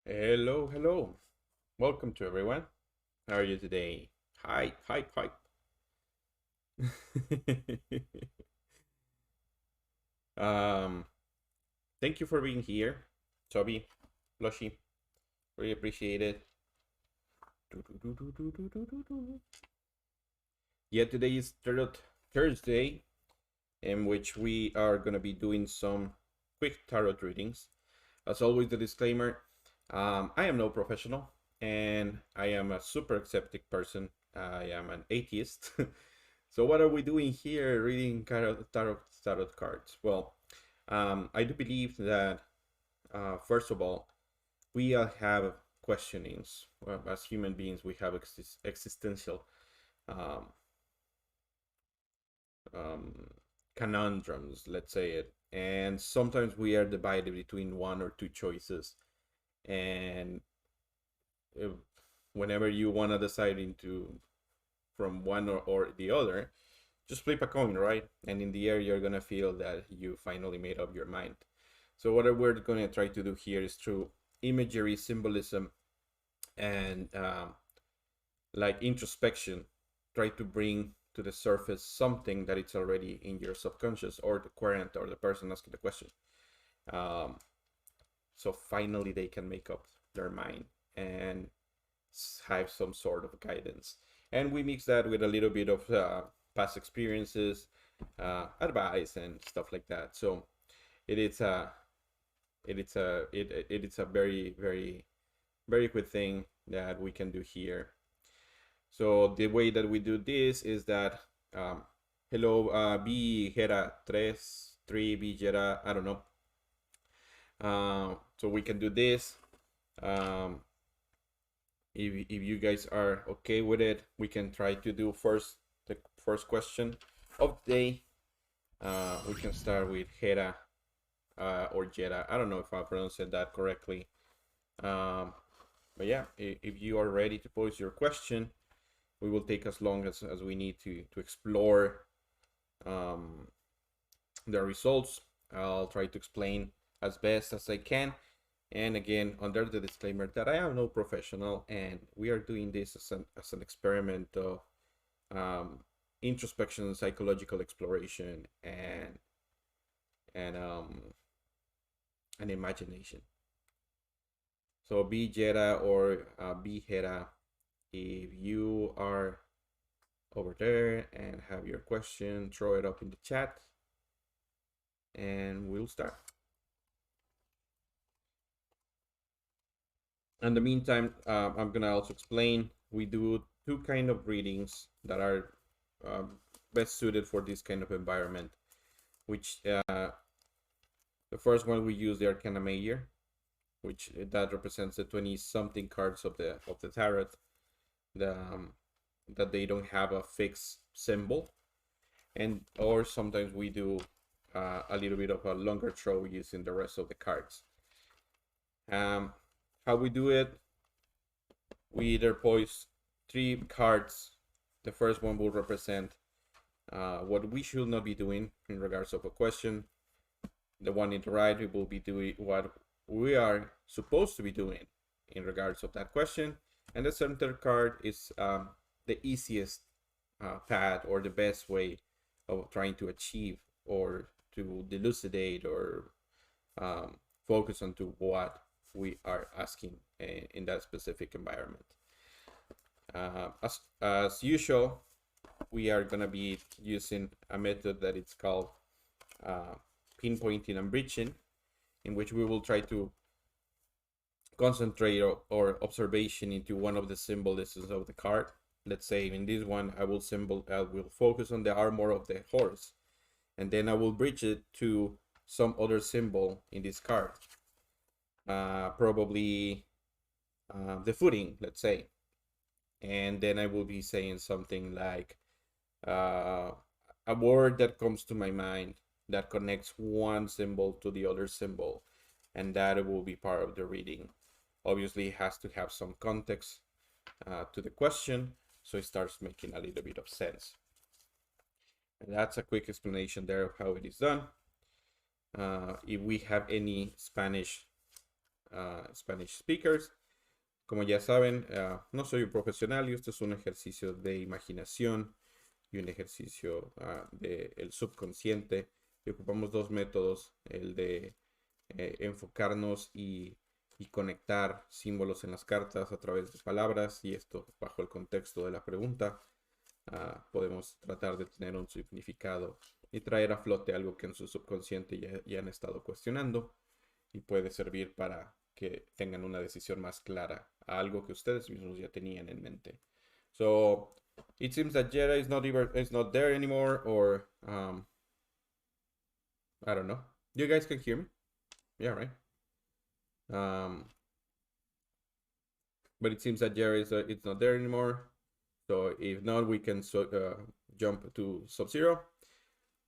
Hello, hello. Welcome to everyone. How are you today? Hi, hi, hi. um, Thank you for being here, Toby, Lushy. Really appreciate it. Yeah, today is Thursday, in which we are gonna be doing some quick tarot readings. As always, the disclaimer: I am no professional, and I am a super accepting person. I am an atheist. So what are we doing here reading tarot cards? Well, I do believe that first of all, we all have questionings. Well, as human beings, we have existential um, um, conundrums, let's say it. And sometimes we are divided between one or two choices. And if, whenever you want to decide into from one or the other, just flip a coin, right? And in the air, you're gonna feel that you finally made up your mind. So what we're gonna try to do here is through imagery, symbolism, and like introspection, try to bring to the surface something that it's already in your subconscious or the querent or the person asking the question. Um, so finally, they can make up their mind and have some sort of guidance. And we mix that with a little bit of past experiences, advice, and stuff like that. So it is a it is a very good thing that we can do here. So the way that we do this is that hello B Hera 3 B Jera, I don't know. So we can do this. Um, if you guys are okay with it, we can try to do the first question of the day. We can start with Hera or Jera. I don't know if I pronounced that correctly. But yeah, if you are ready to pose your question, we will take as long as we need to explore um, the results. I'll try to explain as best as I can. And again, under the disclaimer that I am no professional and we are doing this as an experiment of um, introspection, psychological exploration, and and imagination. So be Jera or be Hera, if you are over there and have your question, throw it up in the chat and we'll start. In the meantime, I'm gonna also explain we do two kind of readings that are best suited for this kind of environment. Which the first one we use the Arcana Major, which that represents the 20 something cards of the tarot, the that they don't have a fixed symbol, and or sometimes we do a little bit of a longer throw using the rest of the cards. How we do it, we either poise 3 cards. The first one will represent what we should not be doing in regards of a question. The one in the right, we will be doing what we are supposed to be doing in regards of that question. And the center card is the easiest path or the best way of trying to achieve or to delucidate or focus on to what we are asking in that specific environment. As usual, we are going to be using a method that it's called pinpointing and breaching, in which we will try to concentrate or observation into one of the symbolisms of the card. Let's say in this one, I will focus on the armor of the horse, and then I will bridge it to some other symbol in this card. Probably the footing, let's say. And then I will be saying something like a word that comes to my mind that connects one symbol to the other symbol, and that will be part of the reading. Obviously, it has to have some context to the question, so it starts making a little bit of sense. And that's a quick explanation there of how it is done. If we have any Spanish Spanish speakers. Como ya saben, no soy un profesional y esto es un ejercicio de imaginación y un ejercicio del subconsciente. Y ocupamos dos métodos, el de enfocarnos y conectar símbolos en las cartas a través de palabras, y esto bajo el contexto de la pregunta. Podemos tratar de tener un significado y traer a flote algo que en su subconsciente ya han estado cuestionando, y puede servir para que tengan una decisión más clara a algo que ustedes mismos ya tenían en mente. So it seems that Jera is not there anymore, or I don't know. You guys can hear me? Yeah, right. Um, but it seems that Jera is it's not there anymore. So if not, we can jump to Sub-Zero.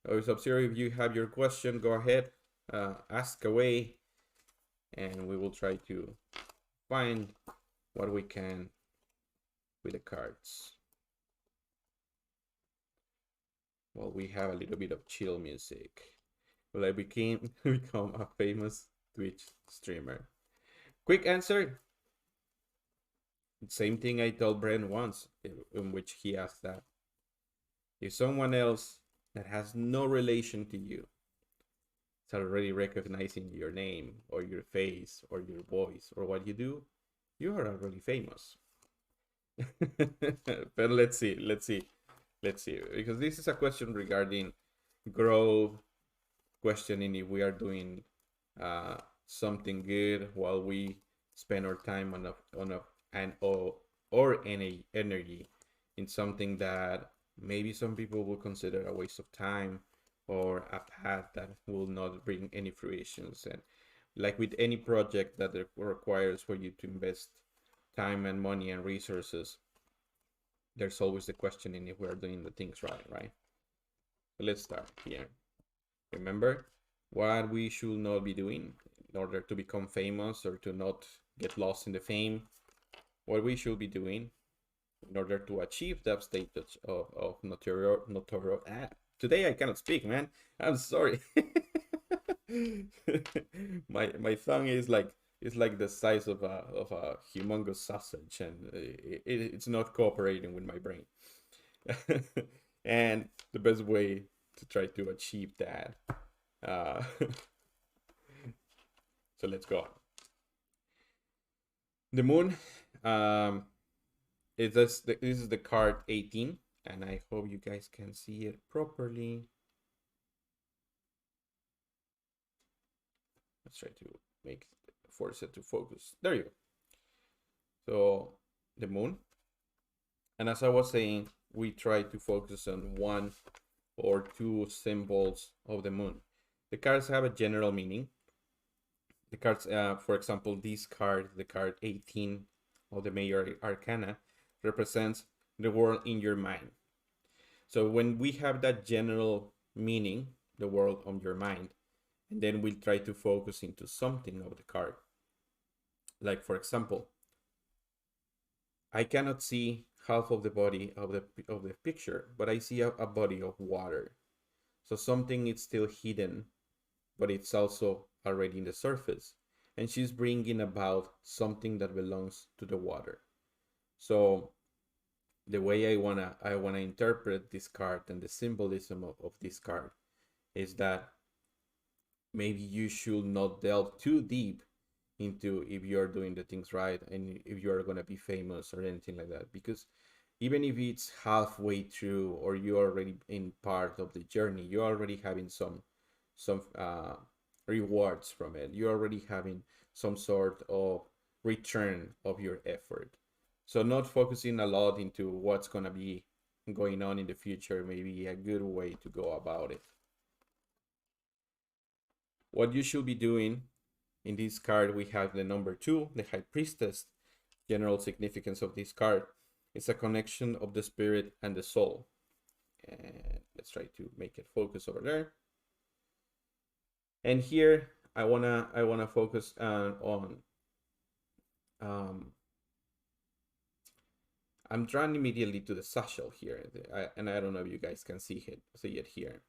Sub-Zero, if you have your question, go ahead, ask away, and we will try to find what we can with the cards. Well, we have a little bit of chill music. Will I become a famous Twitch streamer? Quick answer. Same thing I told Brent once, in which he asked that. If someone else that has no relation to you is already recognizing your name or your face or your voice or what you do, you are already famous. But let's see, because this is a question regarding growth, questioning if we are doing something good while we spend our time or any energy in something that maybe some people will consider a waste of time or a path that will not bring any fruitions. And like with any project that requires for you to invest time and money and resources, there's always the questioning if we're doing the things right? So let's start here. Remember what we should not be doing in order to become famous or to not get lost in the fame. What we should be doing in order to achieve that status of notorious. Today I cannot speak, man. I'm sorry. my tongue is like the size of a humongous sausage, and it's not cooperating with my brain. And the best way to try to achieve that. So let's go. The moon. This is the card 18, and I hope you guys can see it properly. Let's try to force it to focus. There you go. So the moon, and as I was saying, we try to focus on one or two symbols of the moon. The cards have a general meaning. The cards, for example, this card, the card 18 of the Major Arcana, represents the world in your mind. So when we have that general meaning, the world on your mind, and then we'll try to focus into something of the card. Like, for example, I cannot see half of the body of the picture, but I see a body of water. So something is still hidden, but it's also already in the surface. And she's bringing about something that belongs to the water. So the way I wanna interpret this card and the symbolism of this card is that maybe you should not delve too deep into if you're doing the things right and if you're gonna be famous or anything like that, because even if it's halfway through or you're already in part of the journey, you're already having some rewards from it. You're already having some sort of return of your effort. So not focusing a lot into what's gonna be going on in the future may be a good way to go about it. What you should be doing in this card, we have the number 2, the High Priestess. General significance of this card is a connection of the spirit and the soul. And let's try to make it focus over there. And here I wanna focus on I'm drawn immediately to the satchel here, and I don't know if you guys can see it here.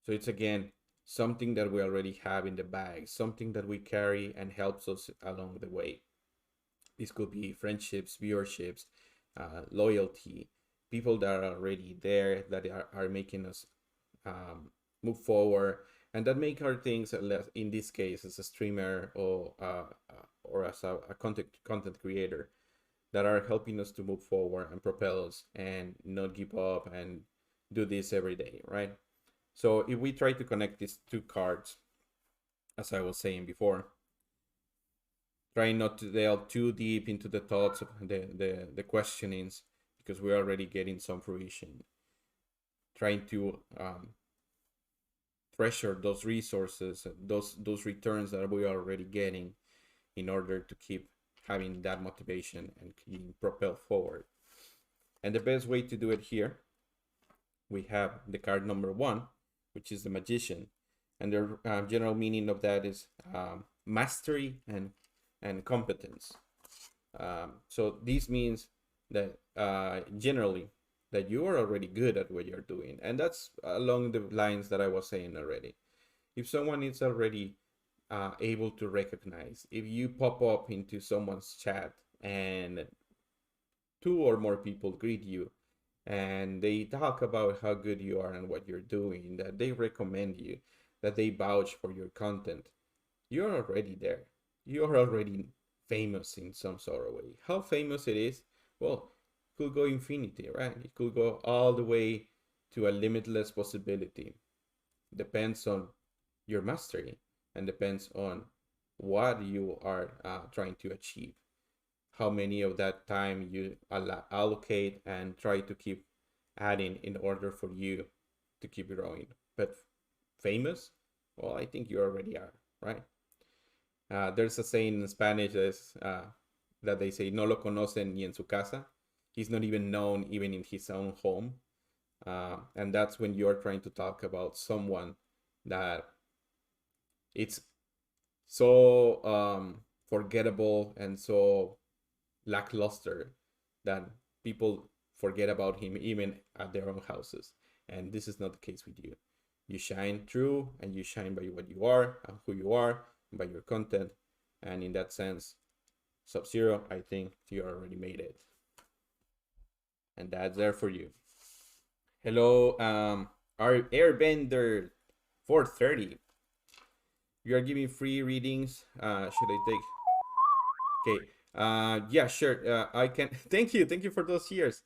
So it's again something that we already have in the bag, something that we carry and helps us along the way. This could be friendships, viewerships, loyalty, people that are already there that are making us move forward, and that make our things, in this case as a streamer or as a content creator, that are helping us to move forward and propel us and not give up and do this every day, right? So if we try to connect these two cards, as I was saying before, trying not to delve too deep into the thoughts of the questionings, because we're already getting some fruition. Trying to treasure those resources, those returns that we're already getting, in order to keep having that motivation and being propelled forward. And the best way to do it here, we have the card number 1, which is the Magician, and the general meaning of that is mastery and competence. So this means that generally that you are already good at what you're doing, and that's along the lines that I was saying already. If someone is already able to recognize, if you pop up into someone's chat and 2 or more people greet you and they talk about how good you are and what you're doing, that they recommend you, that they vouch for your content, you're already there. You're already famous in some sort of way. How famous it is? Well, it could go infinity, right? It could go all the way to a limitless possibility. Depends on your mastery and depends on what you are trying to achieve. How many of that time you allocate and try to keep adding in order for you to keep growing. But famous, well, I think you already are, right? There's a saying in Spanish that they say, no lo conocen ni en su casa. He's not even known even in his own home. And that's when you're trying to talk about someone that it's so forgettable and so lackluster that people forget about him even at their own houses. And this is not the case with you. You shine through, and you shine by what you are and who you are, and by your content. And in that sense, Sub-Zero, I think you already made it. And that's there for you. Hello, our Airbender 430. You are giving free readings. Should I take? Okay. Yeah, sure. I can. Thank you for those years.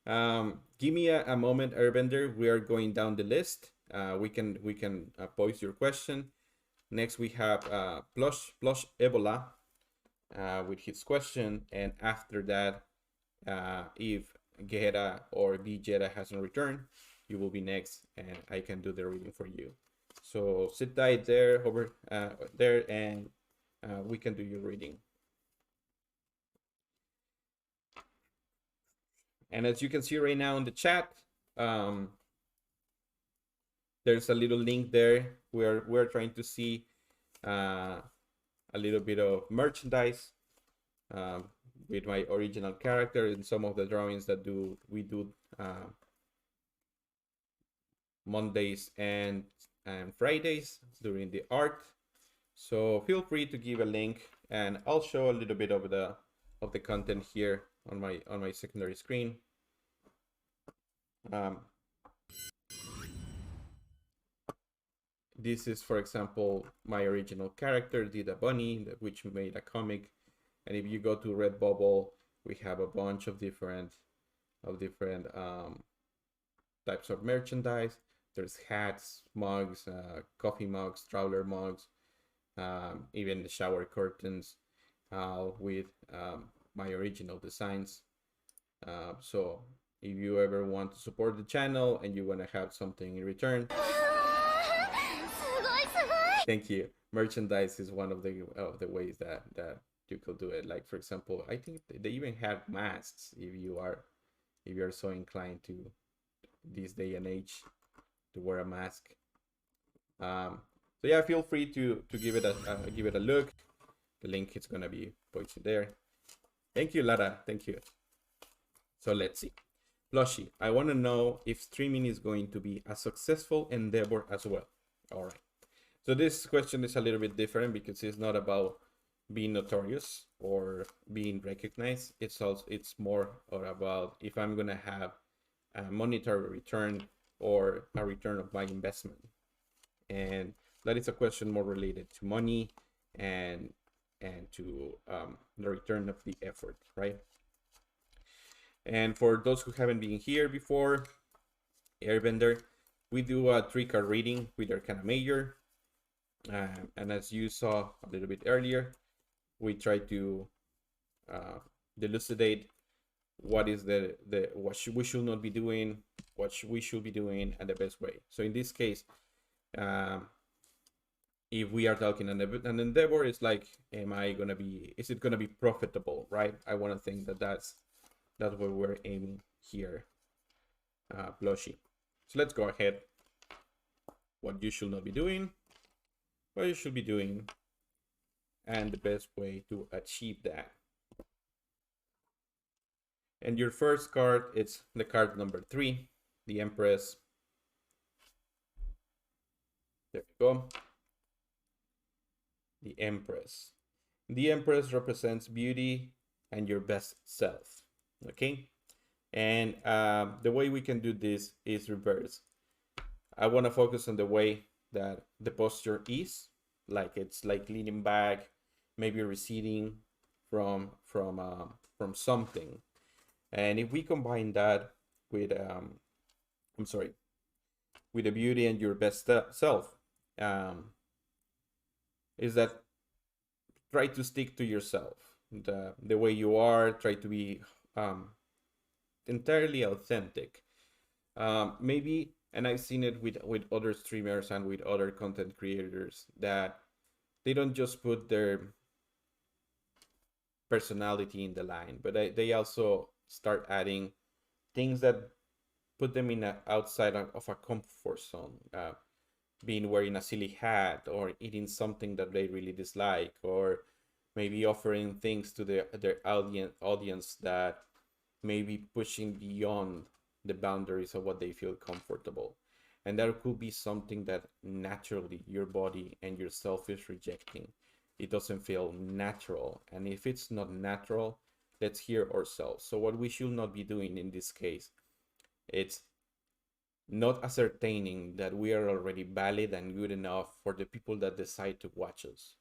Give me a moment, Airbender. We are going down the list. We can pose your question. Next we have Plush Ebola with his question, and after that, if Gera or Vegeta hasn't returned, you will be next, and I can do the reading for you. So sit tight there, over there, and we can do your reading. And as you can see right now in the chat, there's a little link there where we're trying to see a little bit of merchandise with my original character and some of the drawings that we do Mondays and Fridays during the art. So feel free to give a link, and I'll show a little bit of the content here on my secondary screen. This is, for example, my original character, Dida Bunny, which made a comic. And if you go to Redbubble, we have a bunch of different types of merchandise. There's hats, mugs, coffee mugs, traveler mugs, even the shower curtains with my original designs. So if you ever want to support the channel and you want to have something in return, thank you. Merchandise is one of the ways that you could do it. Like, for example, I think they even have masks if you are so inclined to this day and age to wear a mask. So yeah, feel free to give it a look. The link is gonna be posted there. Thank you, Lara. Thank you. So let's see. Plushy, I want to know if streaming is going to be a successful endeavor as well. All right. So this question is a little bit different because it's not about being notorious or being recognized. It's more about if I'm gonna have a monetary return or a return of my investment. And that is a question more related to money and to the return of the effort, right? And for those who haven't been here before, Airbender, we do a 3 card reading with Arcana Major. And as you saw a little bit earlier, we try to delucidate what is we should not be doing, we should be doing, and the best way. So in this case, if we are talking an endeavor, it's like, is it gonna be profitable, right? I want to think that's what we're aiming here, Blushy. So let's go ahead. What you should not be doing, what you should be doing, and the best way to achieve that. And your first card, it's the card number 3, the Empress. There you go. The Empress. The Empress represents beauty and your best self. Okay? And the way we can do this is reverse. I want to focus on the way that the posture is, like it's like leaning back, maybe receding from something. And if we combine that with with the beauty and your best self, is that try to stick to yourself, the way you are. Try to be entirely authentic. Maybe, and I've seen it with other streamers and with other content creators, that they don't just put their personality in the line, but they also start adding things that put them in outside of a comfort zone. Being wearing a silly hat, or eating something that they really dislike, or maybe offering things to their audience that may be pushing beyond the boundaries of what they feel comfortable. And that could be something that naturally your body and yourself is rejecting. It doesn't feel natural. And if it's not natural, let's hear ourselves. So what we should not be doing in this case, it's not ascertaining that we are already valid and good enough for the people that decide to watch us.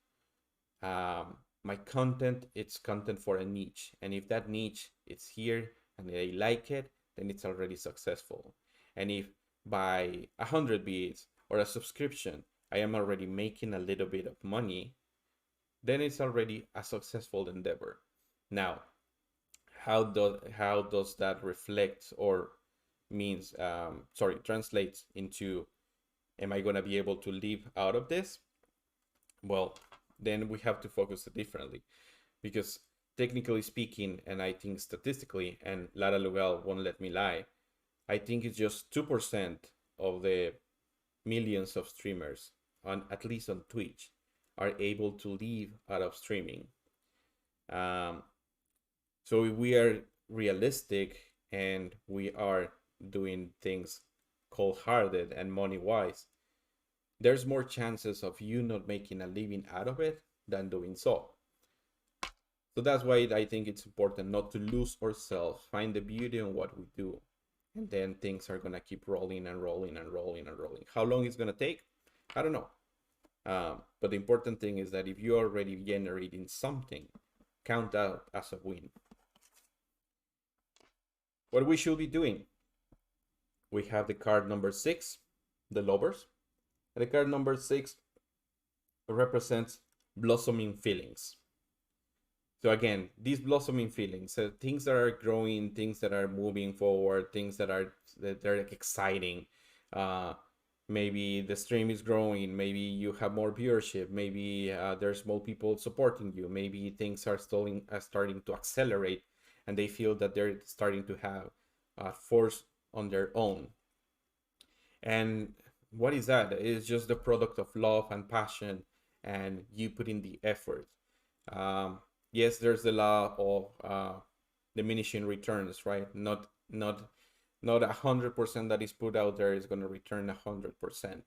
My content, it's content for a niche. And if that niche is here and they like it, then it's already successful. And if by 100 beats or a subscription, I am already making a little bit of money, then it's already a successful endeavor. Now, how does that reflect or translates into, am I going to be able to live out of this? Well, then we have to focus differently, because technically speaking, and I think statistically, and Lara Lugal won't let me lie, I think it's just 2% of the millions of streamers, at least on Twitch, are able to live out of streaming. So if we are realistic and we are doing things cold-hearted and money-wise, there's more chances of you not making a living out of it than doing so. So that's why I think it's important not to lose ourselves, find the beauty in what we do, and then things are gonna keep rolling and rolling and rolling and rolling. How long it's gonna take, I don't know. But the important thing is that if you're already generating something, count that as a win. What we should be doing, we have the card number 6, the Lovers. And the card number 6 represents blossoming feelings. So again, these blossoming feelings, things that are growing, things that are moving forward, things that are exciting. Maybe the stream is growing, maybe you have more viewership, maybe there's more people supporting you, maybe things are starting to accelerate, and they feel that they're starting to have force on their own. And what is that? It's just the product of love and passion, and you put in the effort. Yes, there's the law of diminishing returns, right? Not 100% that is put out there is going to return 100%.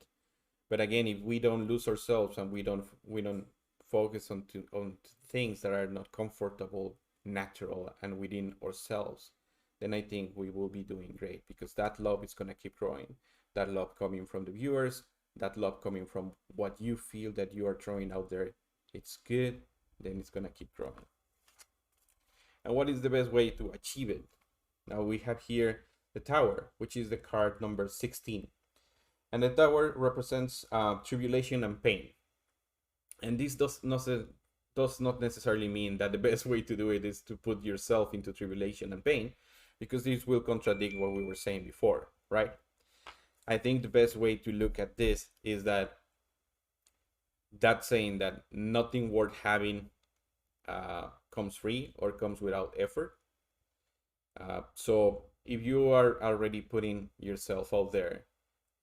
But again, if we don't lose ourselves and we don't focus on things that are not comfortable, natural, and within ourselves, then I think we will be doing great, because that love is gonna keep growing. That love coming from the viewers, that love coming from what you feel that you are throwing out there, it's good, then it's gonna keep growing. And what is the best way to achieve it? Now we have here the Tower, which is the card number 16. And the Tower represents tribulation and pain. And this does not necessarily mean that the best way to do it is to put yourself into tribulation and pain, because this will contradict what we were saying before, right? I think the best way to look at this is that saying that nothing worth having comes free or comes without effort. So if you are already putting yourself out there,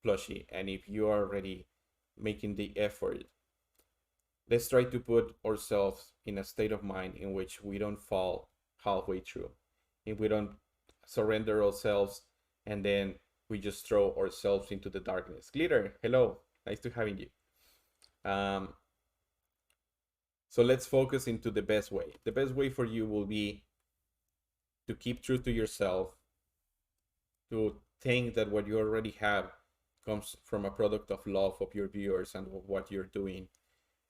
Plushie, and if you are already making the effort, let's try to put ourselves in a state of mind in which we don't fall halfway through. If we don't surrender ourselves and then we just throw ourselves into the darkness. Glitter, hello, nice to having you. So let's focus into the best way. The best way for you will be to keep true to yourself, to think that what you already have comes from a product of love of your viewers and of what you're doing,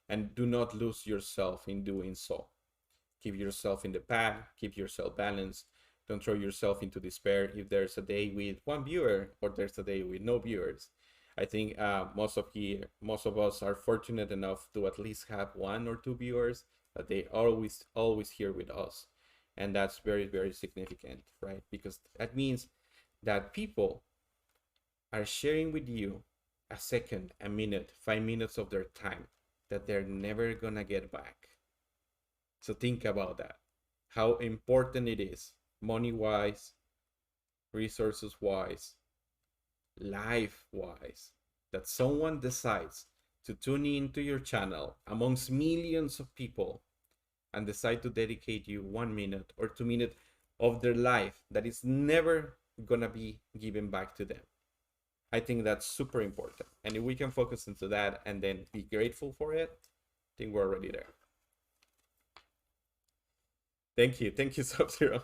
and do not lose yourself in doing so. Keep yourself in the path, keep yourself balanced. Don't throw yourself into despair if there's a day with one viewer or there's a day with no viewers. I think most of us are fortunate enough to at least have one or two viewers, but they always here with us, and that's very, very significant, right? Because that means that people are sharing with you a second, a minute, 5 minutes of their time that they're never gonna get back. So think about that, how important it is, money-wise, resources-wise, life-wise, that someone decides to tune into your channel amongst millions of people and decide to dedicate you 1 minute or 2 minutes of their life that is never gonna be given back to them. I think that's super important. And if we can focus into that and then be grateful for it, I think we're already there. Thank you, Sub-Zero.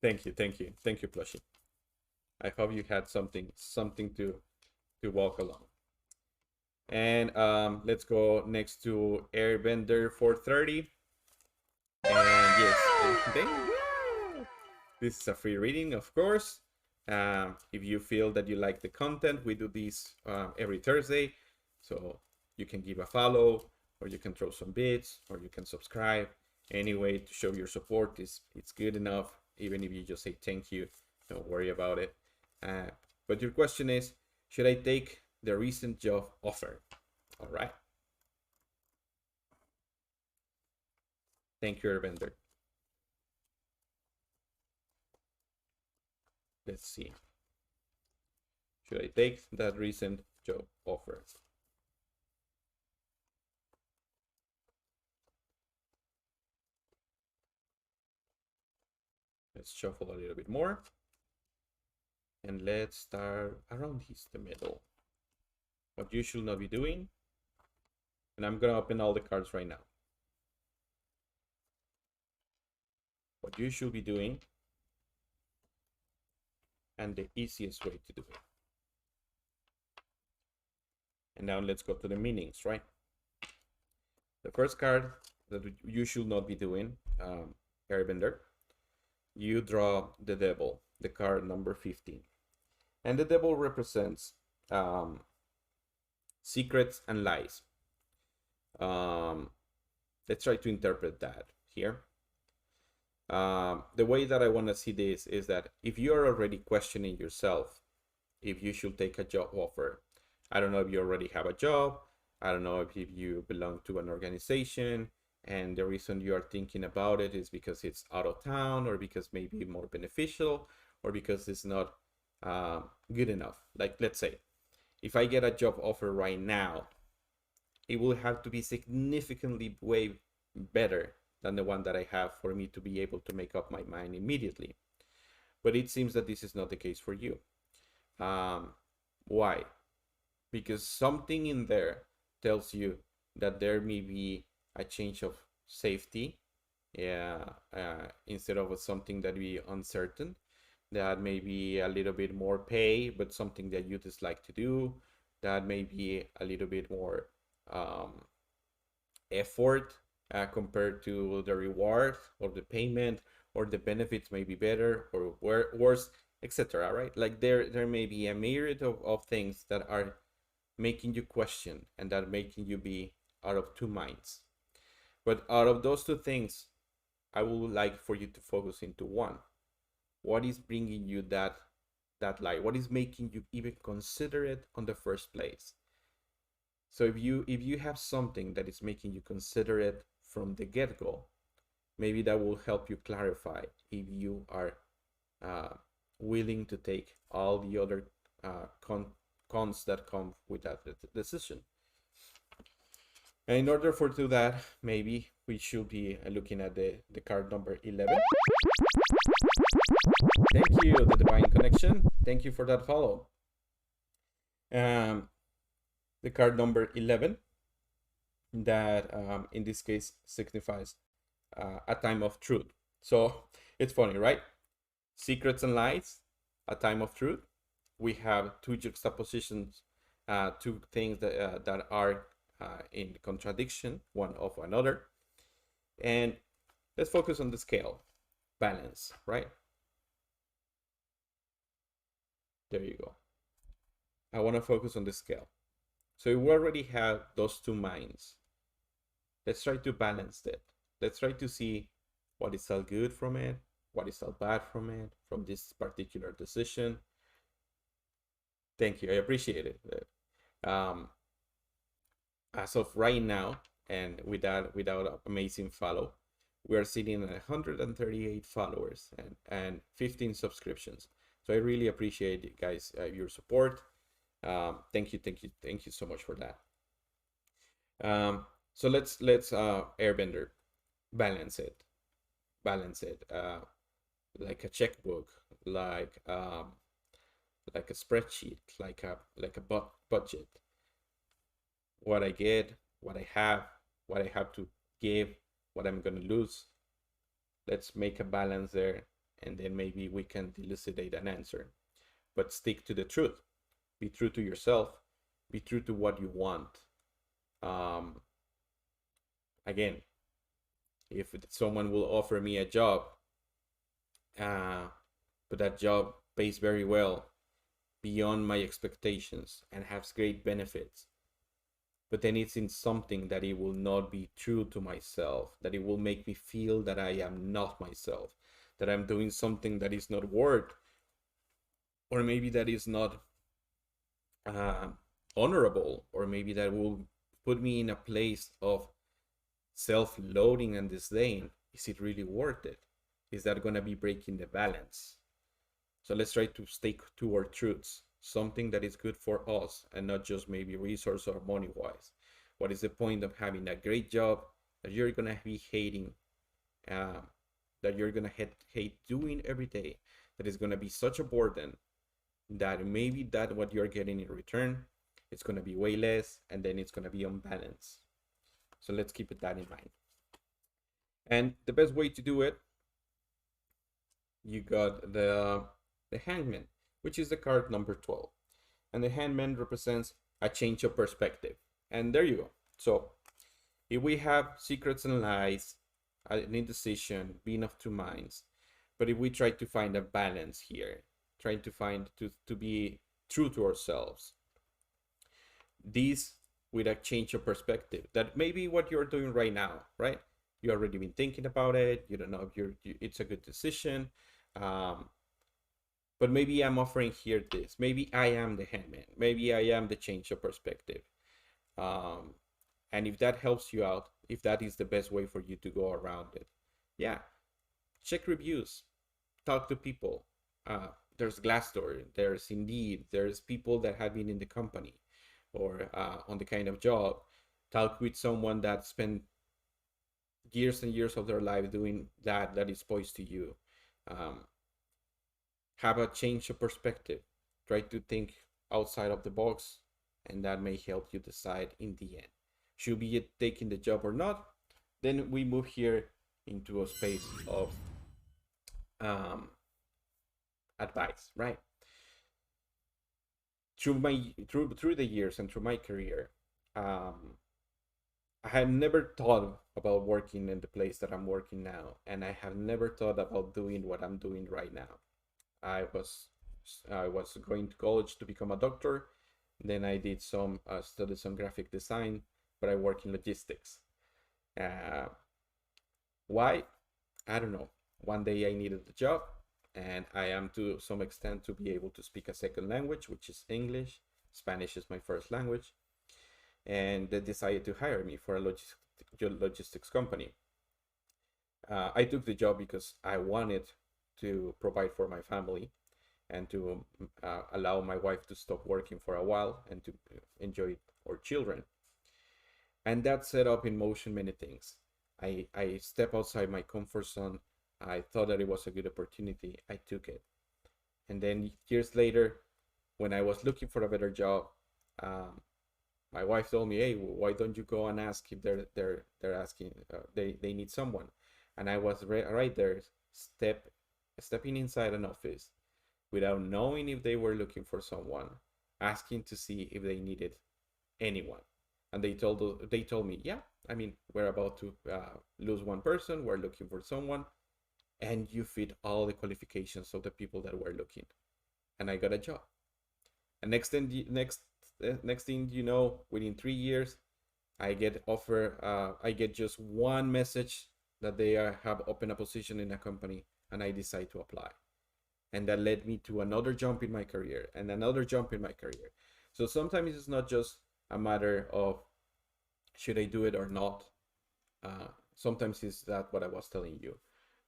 Thank you, Plushie. I hope you had something to walk along. And let's go next to Airbender 430. And yes, this is a free reading, of course. If you feel that you like the content, we do these every Thursday. So you can give a follow, or you can throw some bits, or you can subscribe. Any way to show your support it's good enough. Even if you just say thank you, don't worry about it. But your question is, should I take the recent job offer? All right. Thank you, Airbender. Let's see. Should I take that recent job offer? Let's shuffle a little bit more. And let's start around the middle. What you should not be doing. And I'm gonna open all the cards right now. What you should be doing and the easiest way to do it. And now let's go to the meanings, right? The first card that you should not be doing, Airbender, you draw the Devil, the card number 15. And the Devil represents secrets and lies. Let's try to interpret that here. The way that I want to see this is that if you are already questioning yourself, if you should take a job offer, I don't know if you already have a job, I don't know if you belong to an organization, and the reason you are thinking about it is because it's out of town, or because maybe more beneficial, or because it's not good enough. Like, let's say, if I get a job offer right now, it will have to be significantly way better than the one that I have for me to be able to make up my mind immediately. But it seems that this is not the case for you. Why? Because something in there tells you that there may be a change of safety, yeah, instead of something that be uncertain, that may be a little bit more pay, but something that you dislike to do, that may be a little bit more um, effort compared to the reward or the payment, or the benefits may be better or worse, etc. Right? Like there may be a myriad of things that are making you question and that making you be out of two minds. But out of those two things, I would like for you to focus into one. What is bringing you that light? What is making you even consider it on the first place? So if you have something that is making you consider it from the get-go, maybe that will help you clarify if you are uh, willing to take all the other cons that come with that decision. And in order for do that, maybe we should be looking at the card number 11. Thank you, the Divine Connection. Thank you for that follow. Um, the card number 11, that in this case signifies a time of truth. So it's funny, right? Secrets and lies, a time of truth. We have two juxtapositions, two things that are in contradiction one of another. And let's focus on the scale. Balance, right? There you go. I want to focus on the scale. So we already have those two minds. Let's try to balance that. Let's try to see what is all good from it, what is all bad from it, from this particular decision. Thank you. I appreciate it. Um, as of right now, and without amazing follow, we are sitting at 138 followers and 15 subscriptions. So I really appreciate you guys, your support. Thank you so much for that. So let's Airbender balance it, like a checkbook, like a spreadsheet, like a budget. What I get, what I have to give, what I'm gonna lose. Let's make a balance there, and then maybe we can elucidate an answer. But stick to the truth. Be true to yourself. Be true to what you want. Um, Again, if someone will offer me a job, but that job pays very well, beyond my expectations, and has great benefits, but then it's in something that it will not be true to myself, that it will make me feel that I am not myself, that I'm doing something that is not worth, or maybe that is not uh, honorable, or maybe that will put me in a place of self-loathing and disdain. Is it really worth it? Is that going to be breaking the balance? So let's try to stick to our truths, something that is good for us and not just maybe resource or money wise. What is the point of having a great job that you're going to be hating, uh, that you're going to hate doing every day, that is going to be such a burden that maybe that what you're getting in return, it's going to be way less, and then it's going to be unbalanced. So let's keep that in mind. And the best way to do it, you got the Hangman, which is the card number 12. And the Hangman represents a change of perspective. And there you go. So if we have secrets and lies, an indecision, being of two minds, but if we try to find a balance here, trying to find to be true to ourselves, these with a change of perspective, that maybe what you're doing right now, right? You already been thinking about it. You don't know if it's a good decision. But maybe I'm offering here this. Maybe I am the Hangman. Maybe I am the change of perspective. And if that helps you out, if that is the best way for you to go around it, yeah, check reviews, talk to people. There's Glassdoor, there's Indeed, there's people that have been in the company or on the kind of job. Talk with someone that spent years and years of their life doing that is poised to you. Have a change of perspective. Try to think outside of the box, and that may help you decide in the end should be taking the job or not. Then we move here into a space of um, advice, right? Through the years and through my career, um, I had never thought about working in the place that I'm working now, and I have never thought about doing what I'm doing right now. I was I was going to college to become a doctor. Then I did some studied some graphic design, but I work in logistics. Uh, why? I don't know. One day I needed a job, and I am to some extent to be able to speak a second language, which is English. Spanish is my first language, and they decided to hire me for a logistics company. I took the job because I wanted to provide for my family and to allow my wife to stop working for a while and to enjoy our children. And that set up in motion many things. I step outside my comfort zone. I thought that it was a good opportunity. I took it. And then years later, when I was looking for a better job, um, my wife told me, "Hey, why don't you go and ask if they're asking they need someone?" And I was right there, stepping inside an office without knowing if they were looking for someone, asking to see if they needed anyone. And they told me, "Yeah, I mean, we're about to lose one person. We're looking for someone, and you fit all the qualifications of the people that were looking." And I got a job. And next thing you know, within 3 years, I get just one message that they have open a position in a company, and I decide to apply. And that led me to another jump in my career and another jump in my career. So sometimes it's not just a matter of should I do it or not. Sometimes it's that what I was telling you,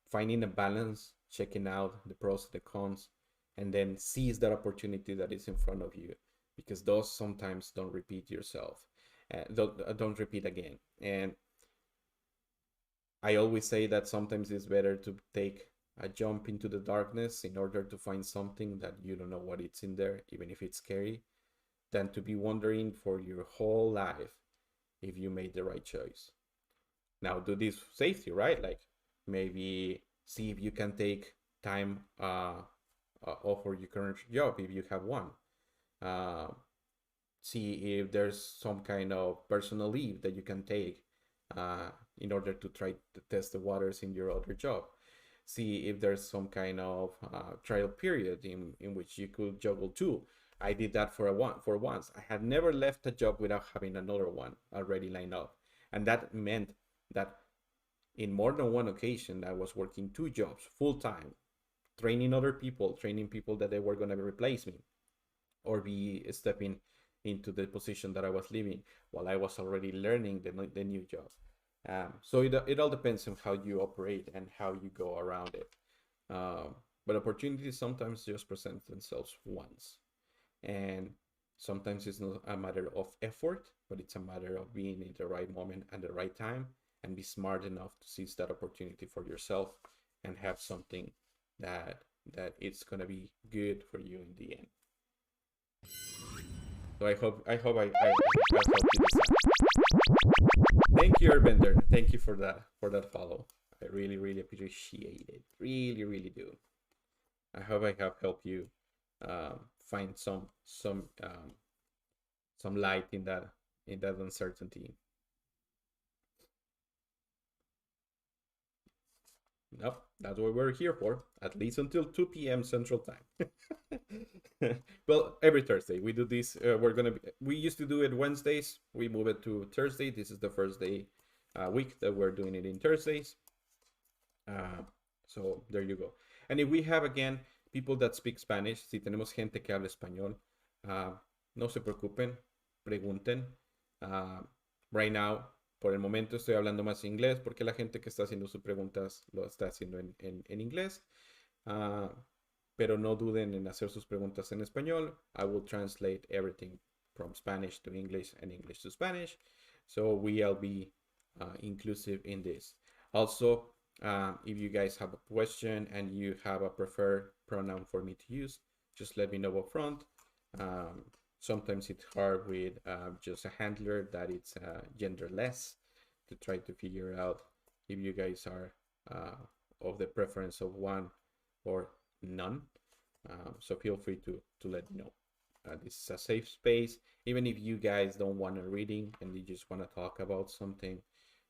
finding a balance, checking out the pros and the cons, and then seize that opportunity that is in front of you, because those sometimes don't repeat yourself, don't repeat again. And I always say that sometimes it's better to take a jump into the darkness in order to find something that you don't know what it's in there, even if it's scary, than to be wondering for your whole life if you made the right choice. Now, do this safety, right? Like maybe see if you can take time off for your current job if you have one. Uh, See if there's some kind of personal leave that you can take in order to try to test the waters in your other job. See if there's some kind of trial period in which you could juggle two. I did that for once. I had never left a job without having another one already lined up, and that meant that in more than one occasion I was working two jobs full time, training other people, training people that they were going to replace me or be stepping into the position that I was leaving while I was already learning the new job. So it all depends on how you operate and how you go around it. But opportunities sometimes just present themselves once. And sometimes it's not a matter of effort, but it's a matter of being in the right moment and the right time and be smart enough to seize that opportunity for yourself and have something that it's gonna be good for you in the end. So I helped you decide. Thank you, Urbender. Thank you for that follow. I really appreciate it. Really do. I hope I have helped you find some light in that uncertainty. Nope, that's what we're here for, at least until 2 p.m. Central Time. Well, every Thursday we do this. We used to do it Wednesdays. We move it to Thursday. This is the first day week that we're doing it in Thursdays. So there you go. And if we have again people that speak Spanish, si tenemos gente que habla español, no se preocupen, pregunten. Right now, por el momento estoy hablando más inglés porque la gente que está haciendo sus preguntas lo está haciendo en inglés. Pero no duden en hacer sus preguntas en español. I will translate everything from Spanish to English and English to Spanish. So we'll be inclusive in this. Also, if you guys have a question and you have a preferred pronoun for me to use, just let me know up front Um, Sometimes it's hard with just a handler that it's genderless to try to figure out if you guys are of the preference of one or none. So feel free to let me know. This is a safe space. Even if you guys don't want a reading and you just want to talk about something,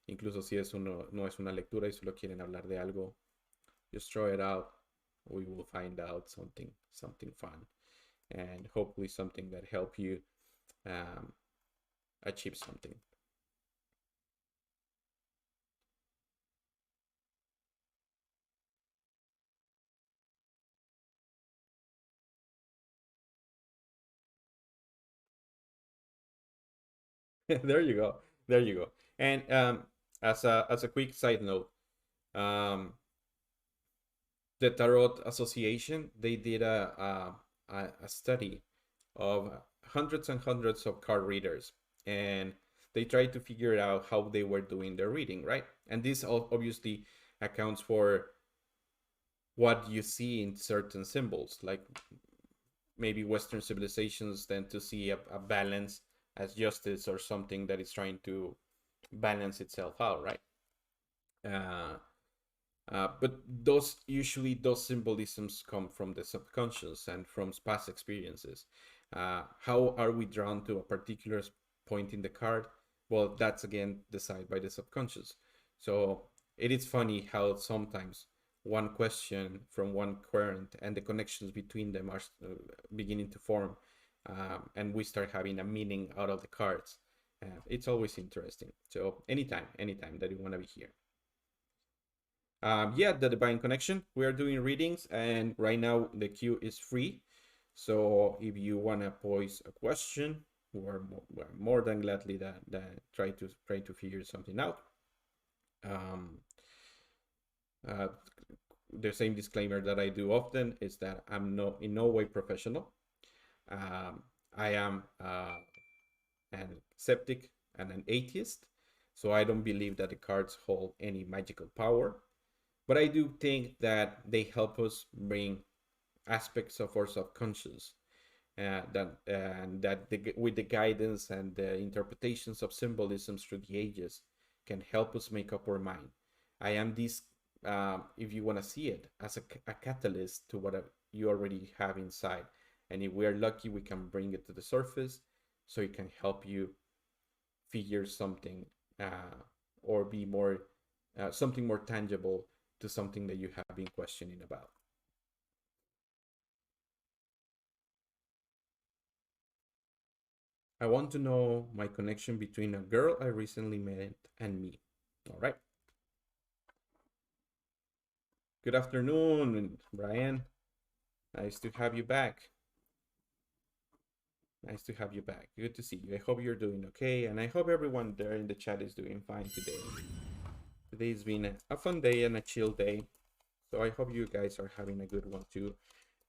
incluso si es uno, no es una lectura y solo quieren hablar de algo, just throw it out. We will find out something fun, and hopefully something that help you um, achieve something. There you go. There you go. And as a quick side note, um, the Tarot Association, they did a study of hundreds and hundreds of card readers, and they tried to figure out how they were doing their reading, right? And this obviously accounts for what you see in certain symbols, like maybe Western civilizations tend to see a balance as justice or something that is trying to balance itself out, right? Uh, but those symbolisms come from the subconscious and from past experiences. How are we drawn to a particular point in the card? Well, that's again decided by the subconscious. So it is funny how sometimes one question from one current and the connections between them are beginning to form, and we start having a meaning out of the cards. It's always interesting. So anytime that you want to be here. Yeah, the Divine Connection. We are doing readings, and right now the queue is free. So if you wanna pose a question, we're more than gladly that try to figure something out. Um, uh, the same disclaimer that I do often is that I'm in no way professional. I am an skeptic and an atheist, so I don't believe that the cards hold any magical power. But I do think that they help us bring aspects of our subconscious with the guidance and the interpretations of symbolisms through the ages can help us make up our mind. I am this, if you want to see it, as a catalyst to what you already have inside. And if we're lucky, we can bring it to the surface so it can help you figure something or be more something more tangible to something that you have been questioning about. I want to know my connection between a girl I recently met and me. All right. Good afternoon, Brian. Nice to have you back. Nice to have you back. Good to see you. I hope you're doing okay, and I hope everyone there in the chat is doing fine today. Today's been a fun day and a chill day, so I hope you guys are having a good one too.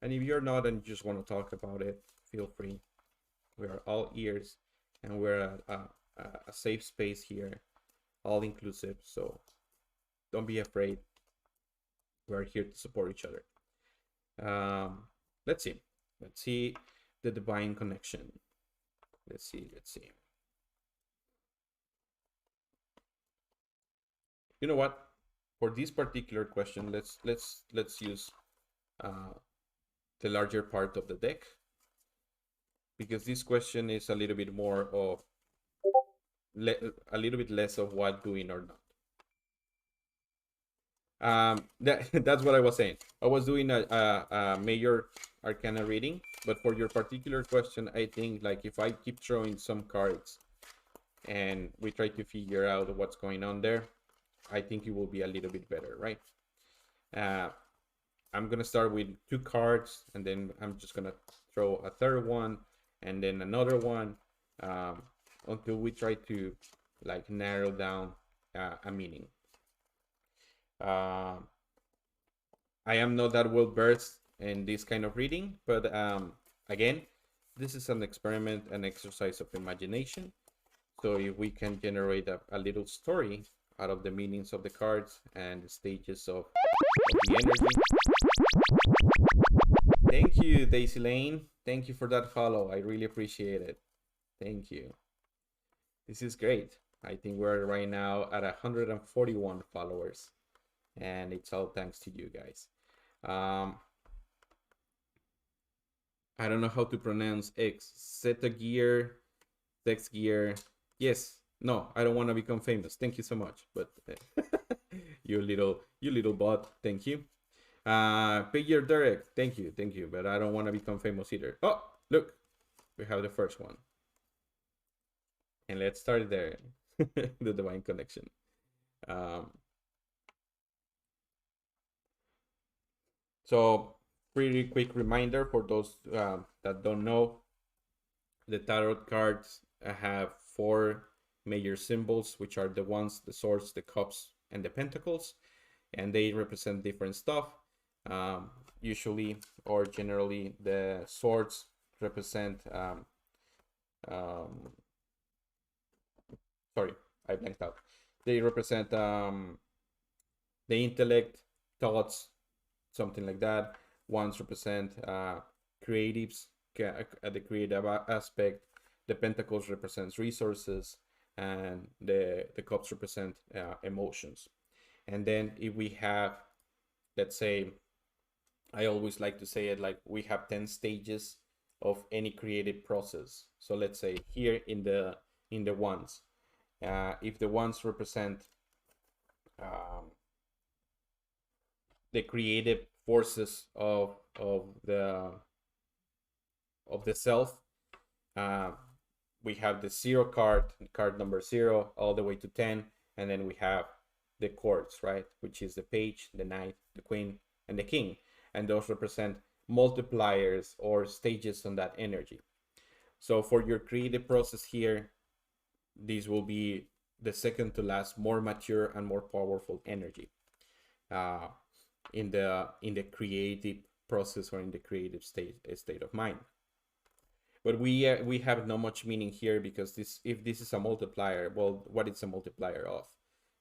And if you're not and you just want to talk about it, feel free. We are all ears, and we're a safe space here, all inclusive. So don't be afraid. We're here to support each other. Let's see. Let's see the divine connection. Let's see. You know what? For this particular question, let's use the larger part of the deck, because this question is a little bit more of a little bit less of what doing or not. That's what I was saying. I was doing a major arcana reading, but for your particular question, I think like if I keep throwing some cards and we try to figure out what's going on there, I think it will be a little bit better, right? I'm gonna start with 2 cards, and then I'm just gonna throw a third one, and then another one, until we try to like narrow down a meaning. I am not that well versed in this kind of reading, but again, this is an experiment, an exercise of imagination. So if we can generate a little story out of the meanings of the cards and the stages of the energy, Thank you, Daisy Lane. Thank you for that follow. I really appreciate it. Thank you. This is great. I think we're right now at 141 followers, and it's all thanks to you guys. I don't know how to pronounce X. Zeta gear, Dex gear. Yes. No, I don't want to become famous. Thank you so much. But you little bot. Thank you. Figure Derek. Thank you. But I don't want to become famous either. Oh, look, we have the first one, and let's start there. The divine connection. So, pretty quick reminder for those that don't know, the tarot cards have four major symbols, which are the wands, the swords, the cups, and the pentacles, and they represent different stuff. Usually or generally, the swords represent sorry, I blanked out. They represent the intellect, thoughts, something like that. Wands represent creatives, the creative aspect. The pentacles represents resources, and the cups represent emotions. And then if we have, let's say, I always like to say it like we have 10 stages of any creative process. So let's say here in the wands, if the wands represent the creative forces of the self, we have the 0 card number 0 all the way to 10, and then we have the courts, right, which is the page, the knight, the queen, and the king, and those represent multipliers or stages on that energy. So for your creative process here, these will be the second to last, more mature and more powerful energy in the creative process or in the creative state of mind. But we have not much meaning here, because if this is a multiplier, well, what is a multiplier of?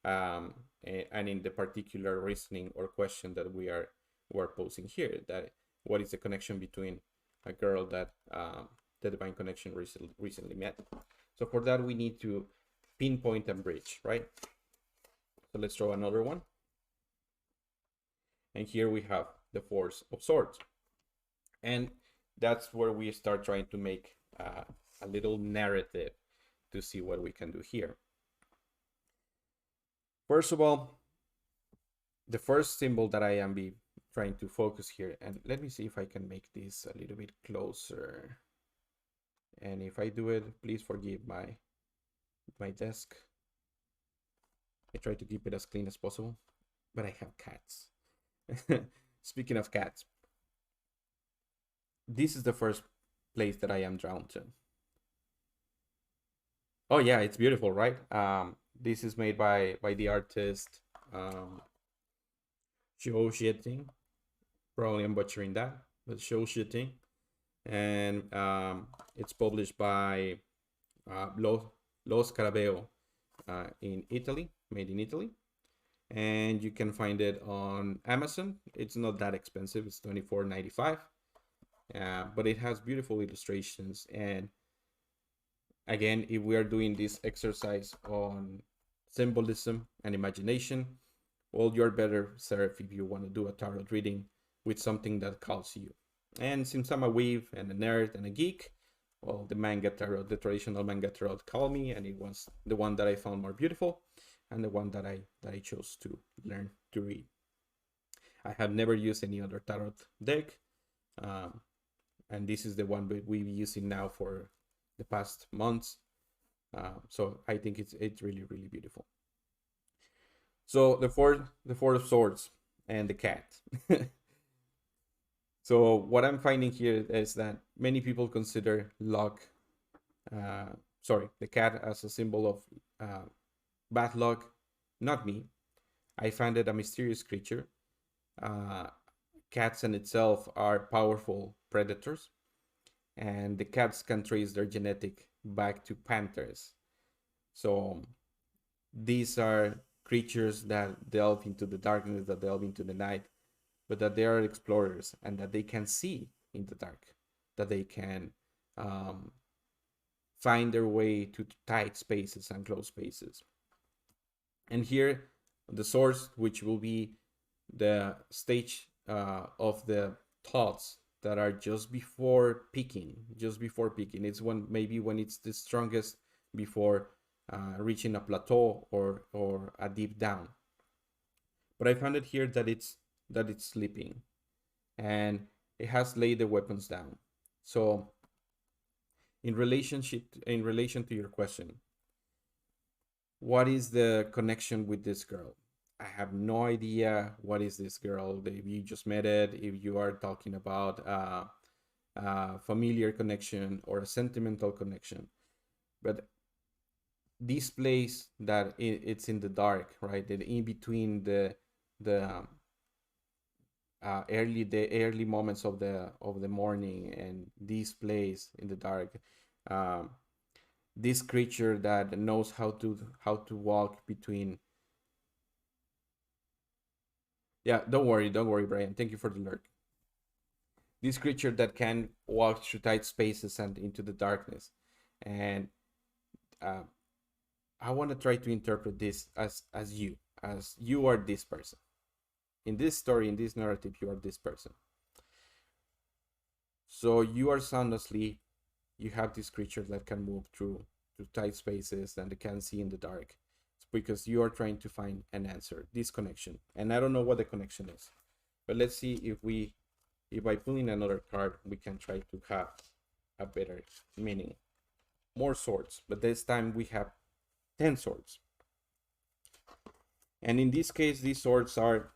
And in the particular reasoning or question that we're posing here, that what is the connection between a girl that the divine connection recently met? So for that, we need to pinpoint and bridge, right? So let's draw another one. And here we have the Force of Swords. And that's where we start trying to make a little narrative to see what we can do here. First of all, the first symbol that I am trying to focus here, and let me see if I can make this a little bit closer. And if I do it, please forgive my desk. I try to keep it as clean as possible, but I have cats. Speaking of cats, this is the first place that I am drawn to. Oh yeah, it's beautiful, right? This is made by the artist Zhou Xieting. Probably I'm butchering that, but Zhou Xieting, and it's published by Lo Scarabeo in Italy, made in Italy. And you can find it on Amazon. It's not that expensive. It's $24.95. But it has beautiful illustrations. And again, if we are doing this exercise on symbolism and imagination, well, you're better served if you want to do a tarot reading with something that calls you. And since I'm a weeb and a nerd and a geek, well, the manga tarot, the traditional manga tarot, called me, and it was the one that I found more beautiful, and the one that I chose to learn to read. I have never used any other tarot deck, and this is the one we've been using now for the past months. So I think it's really, really beautiful. So the four of swords and the cat. So what I'm finding here is that many people consider luck, the cat, as a symbol of bad luck. Not me. I find it a mysterious creature. Cats in itself are powerful predators, and the cats can trace their genetic back to panthers. So these are creatures that delve into the darkness, that delve into the night, but that they are explorers and that they can see in the dark, that they can um, find their way to tight spaces and closed spaces. And here, the source, which will be the stage of the thoughts that are just before peaking, it's when maybe when it's the strongest before reaching a plateau or a deep down. But I found it here that it's sleeping, and it has laid the weapons down. So in relation to your question, what is the connection with this girl? I have no idea what is this girl. If you just met it, if you are talking about a familiar connection or a sentimental connection, but this place that it's in the dark, right? That in between the early moments of the morning and this place in the dark, um, this creature that knows how to walk between. Yeah, don't worry, Brian. Thank you for the lurk. This creature that can walk through tight spaces and into the darkness, and uh, I want to try to interpret this as you are this person in this story, in this narrative. You are this person. So you are sound asleep. You have this creature that can move through tight spaces and they can see in the dark. It's because you are trying to find an answer, this connection. And I don't know what the connection is. But let's see if by pulling another card we can try to have a better meaning. More swords, but this time we have 10 swords. And in this case, these swords are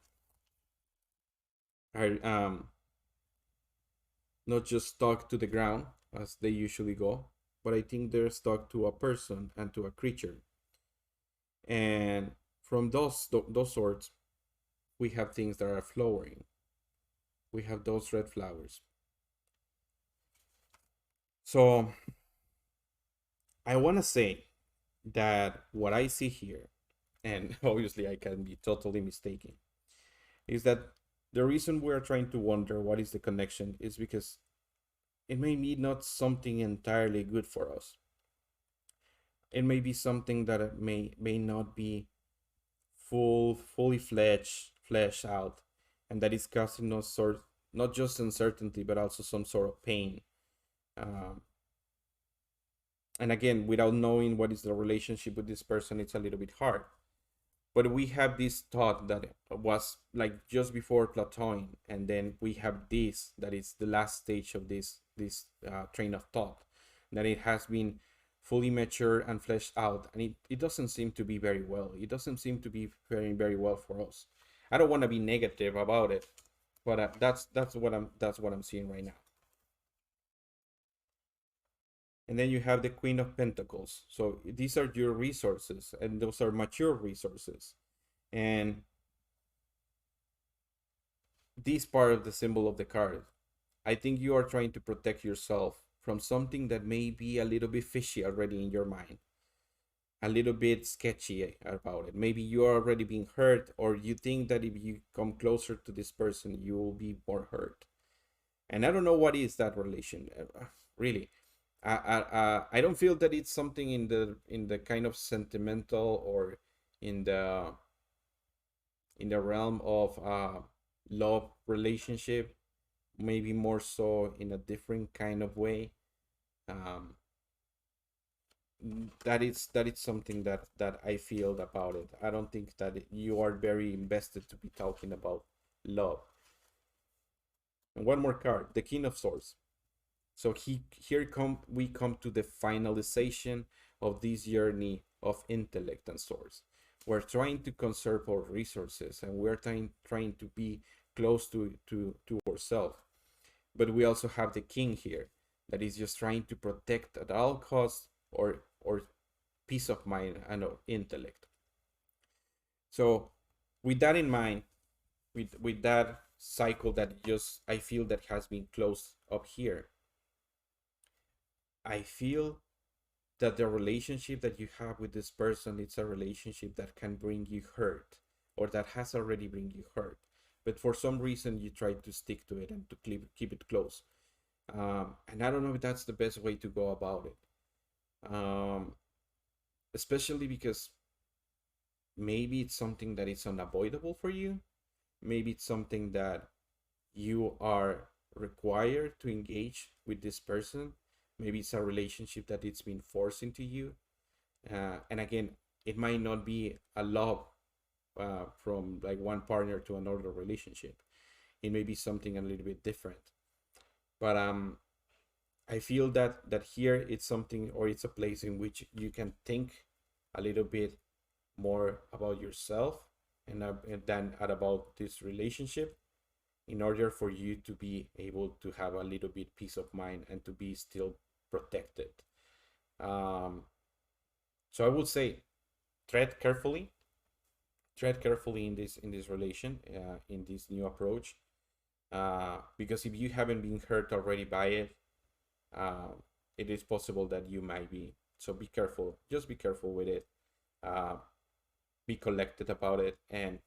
not just stuck to the ground as they usually go, but I think they're stuck to a person and to a creature. And from those swords, we have things that are flowering. We have those red flowers. So I want to say that what I see here, and obviously I can be totally mistaken, is that the reason we're trying to wonder what is the connection is because it may be not something entirely good for us. It may be something that may not be fully fleshed out, and that is causing us sort not just uncertainty but also some sort of pain. Um, and again, without knowing what is the relationship with this person, it's a little bit hard. But we have this thought that was like just before plateauing, and then we have this that is the last stage of this train of thought, that it has been fully mature and fleshed out, and it doesn't seem to be very well. It doesn't seem to be very well for us. I don't want to be negative about it, but that's what I'm seeing right now. And then you have the Queen of Pentacles. So these are your resources, and those are mature resources. And this part of the symbol of the card, I think you are trying to protect yourself from something that may be a little bit fishy already in your mind, a little bit sketchy about it. Maybe you are already being hurt, or you think that if you come closer to this person, you will be more hurt. And I don't know what is that relation, really. I don't feel that it's something in the kind of sentimental or in the realm of love relationship, maybe more so in a different kind of way. um, that is something that I feel about it. I don't think that you are very invested to be talking about love. And one more card, the King of Swords. So we come to the finalization of this journey of intellect and source. We're trying to conserve our resources, and we're trying to be close to ourselves. But we also have the king here that is just trying to protect at all costs or peace of mind and or intellect. So with that in mind, with that cycle that just I feel that has been closed up here, I feel that the relationship that you have with this person, it's a relationship that can bring you hurt, or that has already bring you hurt, but for some reason you try to stick to it and to keep it close. And I don't know if that's the best way to go about it. Especially because maybe it's something that is unavoidable for you. Maybe it's something that you are required to engage with this person. Maybe it's a relationship that it's been forced into you. And again, it might not be a love from like one partner to another relationship. It may be something a little bit different. But I feel that here it's something, or it's a place in which you can think a little bit more about yourself and than about this relationship, in order for you to be able to have a little bit peace of mind and to be still protected. Um, so I would say tread carefully, tread carefully in this relation, in this new approach, because if you haven't been hurt already by it, uh, it is possible that you might be. So be careful. Just be careful with it. Uh, be collected about it, and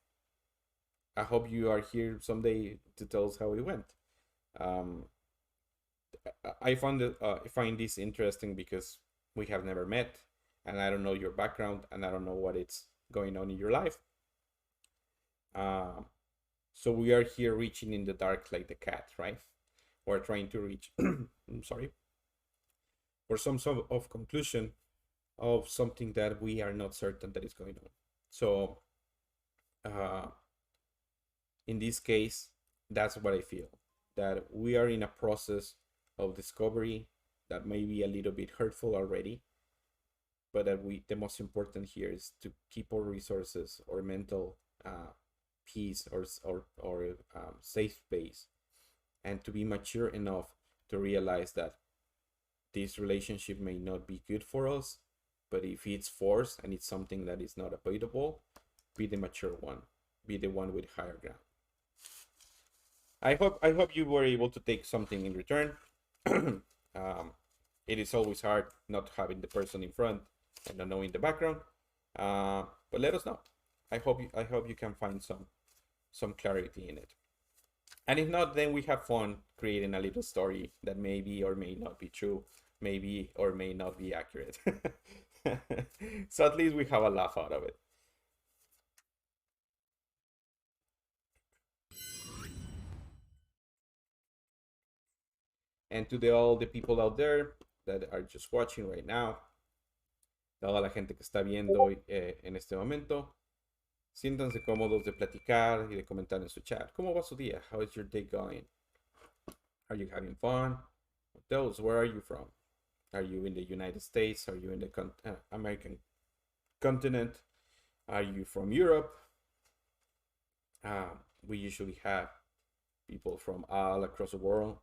I hope you are here someday to tell us how it went. Um, I find this interesting because we have never met, and I don't know your background, and I don't know what it's going on in your life. Um, so we are here reaching in the dark like the cat, right? We're trying to reach. I'm sorry, for some sort of conclusion of something that we are not certain that is going on. So, uh, in this case, that's what I feel, that we are in a process of discovery that may be a little bit hurtful already, but that the most important here is to keep our resources or mental peace or safe space, and to be mature enough to realize that this relationship may not be good for us, but if it's forced and it's something that is not avoidable, be the mature one, be the one with higher ground. I hope you were able to take something in return. It is always hard not having the person in front and not knowing the background. But let us know. I hope you can find some clarity in it. And if not, then we have fun creating a little story that may be or may not be true, maybe or may not be accurate. So at least we have a laugh out of it. And to all the people out there that are just watching right now, toda la gente que está viendo en este momento, siéntanse cómodos de platicar y de comentar en su chat. ¿Cómo va su día? How is your day going? Are you having fun? Those, where are you from? Are you in the United States? Are you in the American continent? Are you from Europe? We usually have people from all across the world.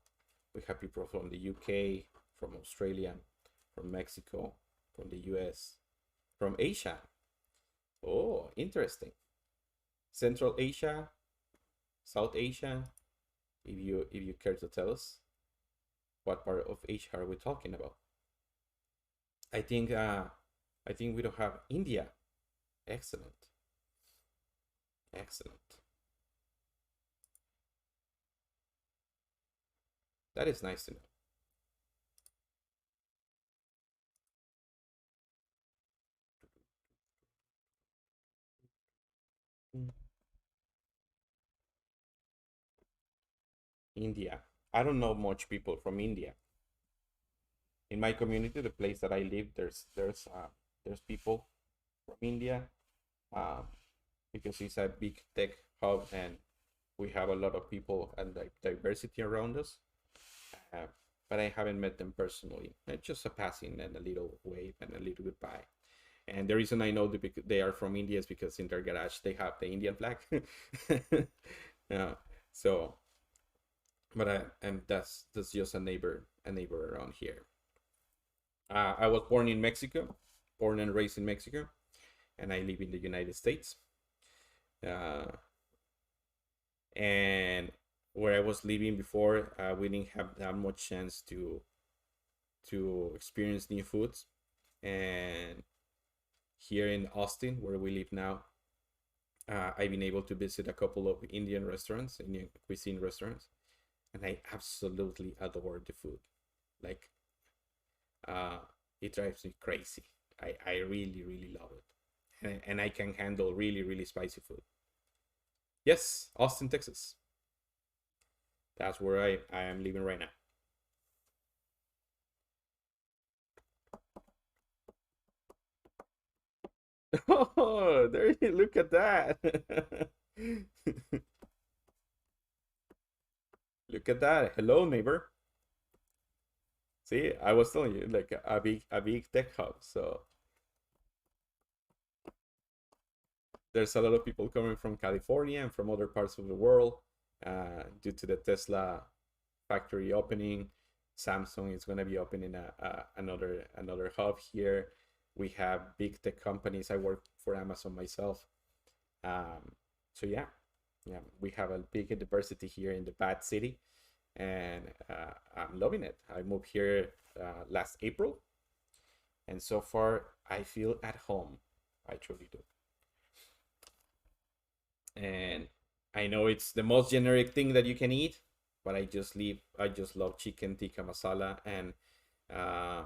We have people from the UK, from Australia, from Mexico, from the US, from Asia. Oh, interesting. Central Asia, South Asia. If you care to tell us, what part of Asia are we talking about? I think we don't have India. Excellent. Excellent. That is nice to know. India. I don't know much people from India. In my community, the place that I live, there's people from India, uh, because it's a big tech hub and we have a lot of people and like diversity around us. Uh, but I haven't met them personally. It's just a passing and a little wave and a little goodbye. And the reason I know they are from India is because in their garage they have the Indian flag. Yeah. So, but and that's just a neighbor around here. I was born in Mexico, born and raised in Mexico, and I live in the United States. Uh, and where I was living before, we didn't have that much chance to experience new foods. And here in Austin, where we live now, I've been able to visit a couple of Indian restaurants, Indian cuisine restaurants, and I absolutely adore the food. Like, uh, it drives me crazy. I really, really love it. And I can handle really, really spicy food. Yes, Austin, Texas. That's where I am living right now. Oh, there you look at that. Look at that. Hello, neighbor. See, I was telling you, like a big tech hub. So there's a lot of people coming from California and from other parts of the world due to the Tesla factory opening. Samsung is going to be opening another hub here. We have big tech companies. I work for Amazon myself. Um, so yeah, we have a big diversity here in the Bad City, and I'm loving it. I moved here last April, and so far I feel at home. I truly do. And I know it's the most generic thing that you can eat, but I just love chicken tikka masala, and uh,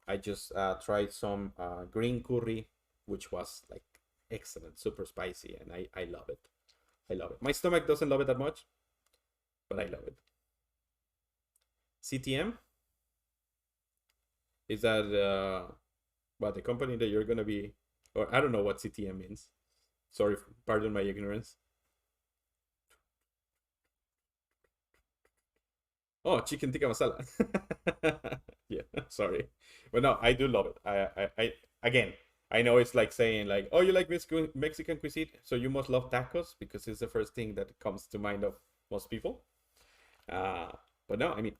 I just tried some green curry, which was like excellent, super spicy, and I love it. I love it. My stomach doesn't love it that much, but I love it. CTM, is that what the company that you're gonna be, or I don't know what CTM means. Sorry, pardon my ignorance. Oh, chicken tikka masala. Yeah, sorry, but no, I do love it. I again, I know it's like saying like, oh, you like Mexican cuisine, so you must love tacos because it's the first thing that comes to mind of most people. Uh, but no, I mean,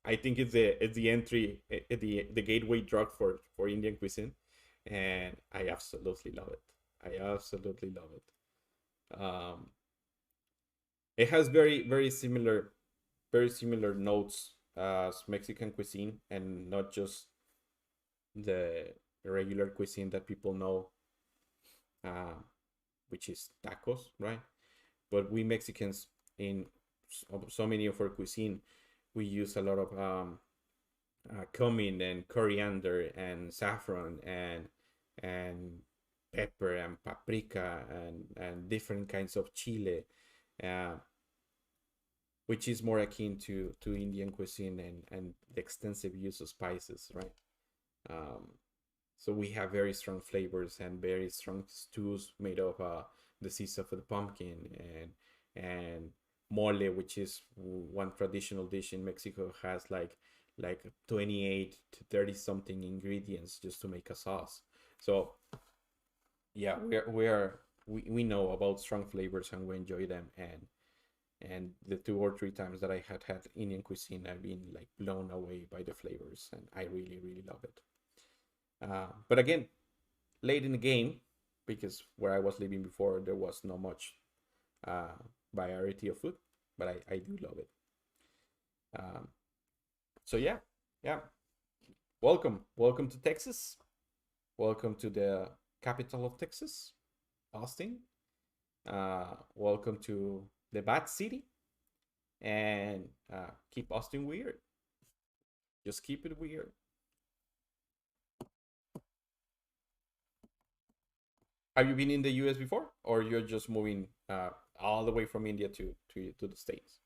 I think it's the entry, the gateway drug for Indian cuisine, and I absolutely love it. I absolutely love it. It has very similar notes as Mexican cuisine, and not just the regular cuisine that people know, uh, which is tacos, right? But we Mexicans, in so many of our cuisine, we use a lot of cumin and coriander and saffron and pepper and paprika and different kinds of chile, uh, which is more akin to Indian cuisine and the extensive use of spices, right? Um, so we have very strong flavors and very strong stews made of the seeds of the pumpkin and mole, which is one traditional dish in Mexico, has like 28 to 30 something ingredients just to make a sauce. So yeah, we know about strong flavors and we enjoy them, and the 2 or 3 times that I had Indian cuisine, I've been like blown away by the flavors, and I really really love it. But again, late in the game, because where I was living before, there was not much uh, variety of food, but I do love it. Um, so yeah, welcome to Texas. Welcome to the capital of Texas, Austin. Welcome to the Bat City, and keep Austin weird. Just keep it weird. Have you been in the U.S. before, or you're just moving all the way from India to the States?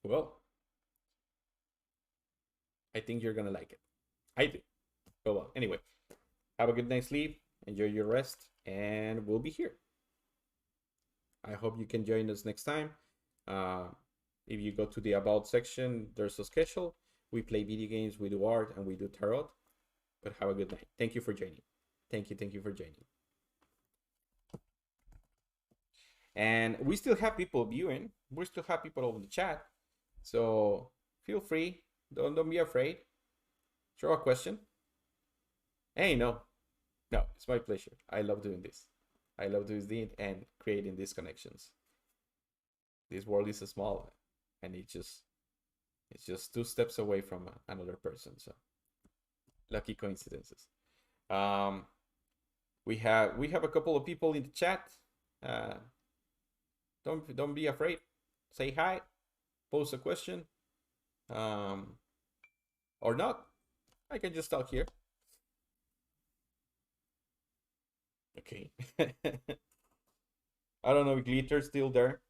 Well, I think you're gonna like it. I do. Oh well. Anyway, have a good night's sleep. Enjoy your rest, and we'll be here. I hope you can join us next time. Uh, if you go to the About section, there's a schedule. We play video games, we do art, and we do tarot. But have a good night. Thank you for joining. Thank you for joining. And we still have people viewing. We still have people on the chat. So feel free. Don't be afraid. Throw a question. Hey, no, it's my pleasure. I love doing this. I love doing this and creating these connections. This world is small, and it's just 2 steps away from another person. So lucky coincidences. Um, We have a couple of people in the chat. Uh, don't be afraid. Say hi. Post a question. Um, or not. I can just talk here. Okay. I don't know if Glitter's still there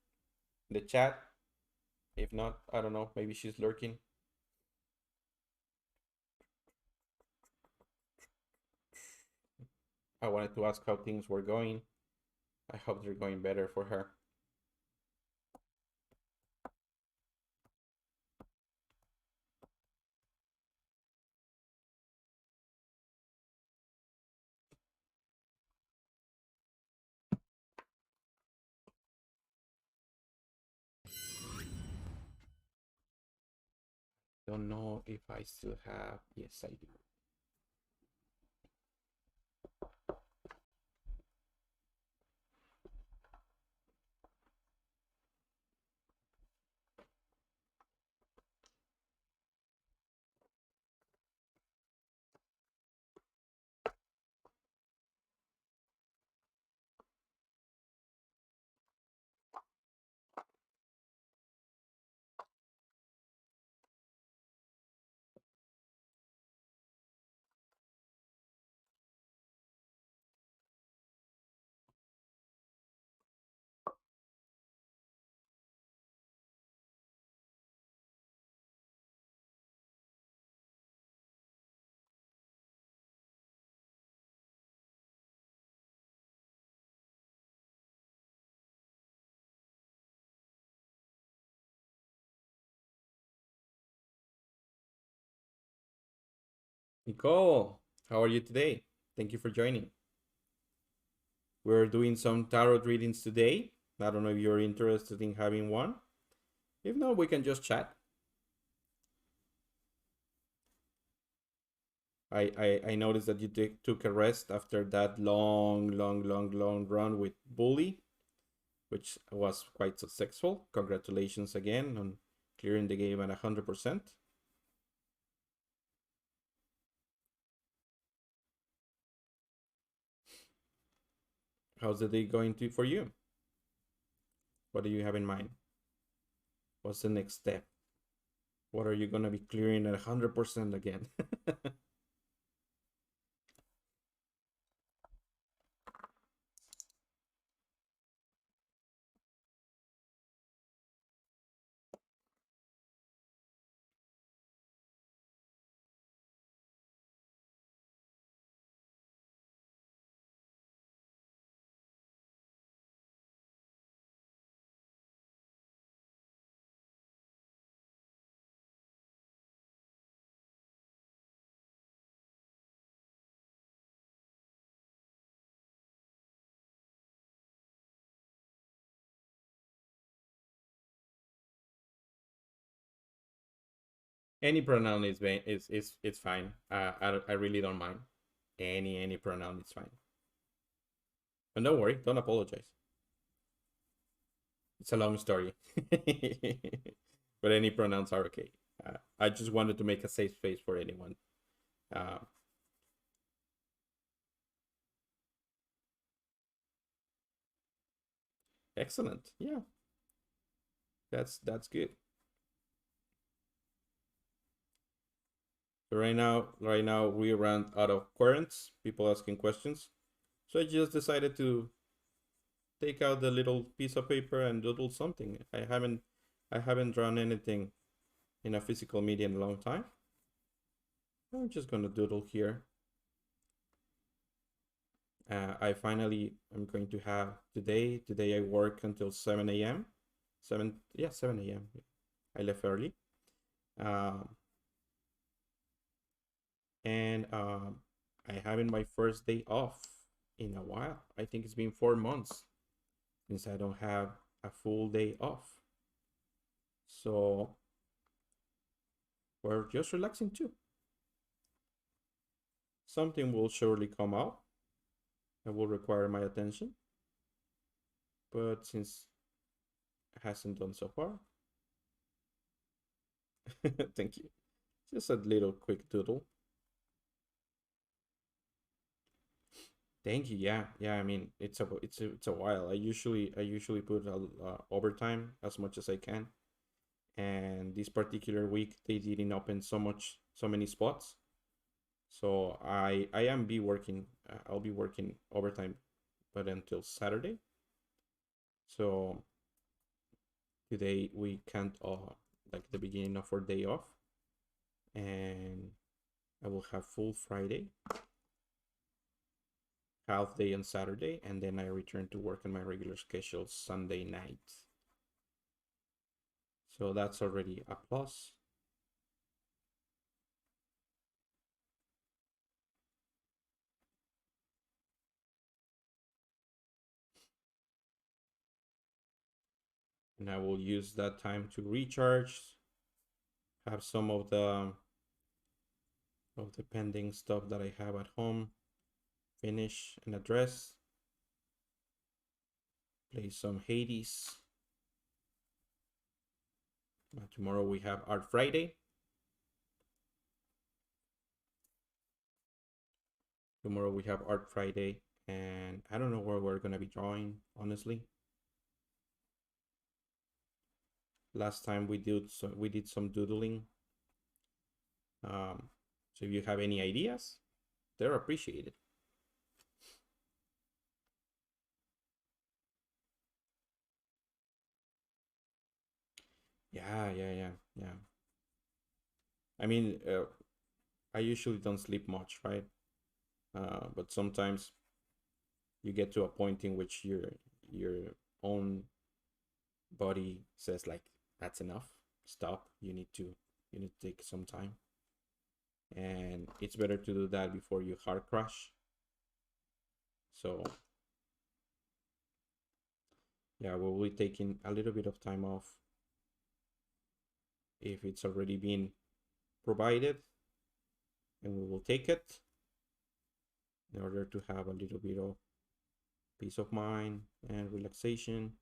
in the chat. If not, I don't know. Maybe she's lurking. I wanted to ask how things were going. I hope they're going better for her. Don't know if I still have. Yes, I do. Nicole, how are you today? Thank you for joining. We're doing some tarot readings today. I don't know if you're interested in having one. If not, we can just chat. I noticed that you took a rest after that long run with Bully, which was quite successful. Congratulations again on clearing the game at 100%. How's the day going for you? What do you have in mind? What's the next step? What are you gonna be clearing at 100% again? Any pronoun is it's fine. I really don't mind. Any pronoun is fine. And don't worry, don't apologize. It's a long story, but any pronouns are okay. I just wanted to make a safe space for anyone. Uh, Excellent. Yeah, that's good. So right now we ran out of currents. People asking questions, so I just decided to take out the little piece of paper and doodle something. I haven't drawn anything in a physical media in a long time. I'm just gonna doodle here. I'm going to have today I work until 7 a.m. 7 a.m. I left early. Um, and I having my first day off in a while. I think it's been 4 months since I don't have a full day off. So we're just relaxing too. Something will surely come out that will require my attention. But since it hasn't done so far, thank you. Just a little quick doodle. Thank you. Yeah, yeah. I mean, it's a while. I usually put overtime as much as I can, and this particular week they didn't open so many spots. So I am be working. I'll be working overtime, but until Saturday. So today we can't like the beginning of our day off, and I will have full Friday, half day on Saturday, and then I return to work on my regular schedule Sunday night. So that's already a plus. And I will use that time to recharge, have some of the pending stuff that I have at home, finish and address, play some Hades. Tomorrow we have Art Friday. Tomorrow we have Art Friday, and I don't know where we're gonna be drawing, honestly. Last time we did some doodling. So if you have any ideas, they're appreciated. Yeah, yeah, yeah, yeah. I mean, I usually don't sleep much, right? But sometimes you get to a point in which your own body says like, that's enough, stop. You need to take some time, and it's better to do that before you hard crash. So yeah, we'll be taking a little bit of time off if it's already been provided, and we will take it in order to have a little bit of peace of mind and relaxation.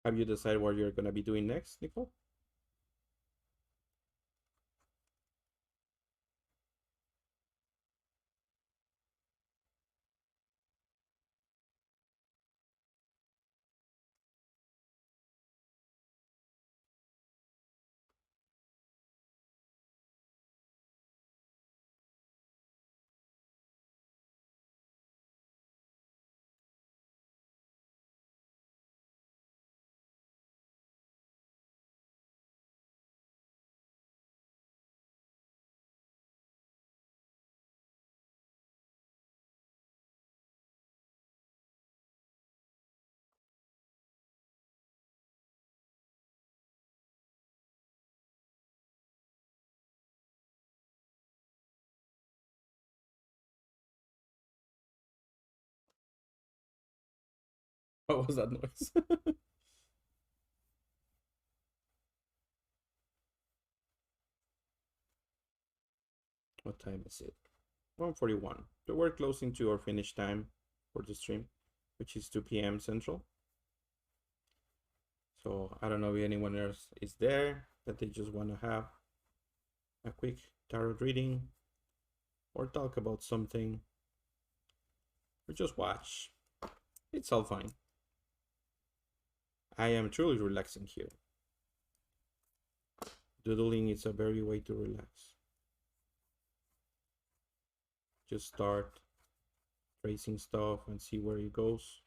Have you decided what you're gonna be doing next, Nicole? What was that noise? What time is it? 1:41. So we're closing to our finish time for the stream, which is 2 p.m. Central. So I don't know if anyone else is there that they just want to have a quick tarot reading or talk about something or just watch. It's all fine. I am truly relaxing here. Doodling is a very way to relax. Just start tracing stuff and see where it goes.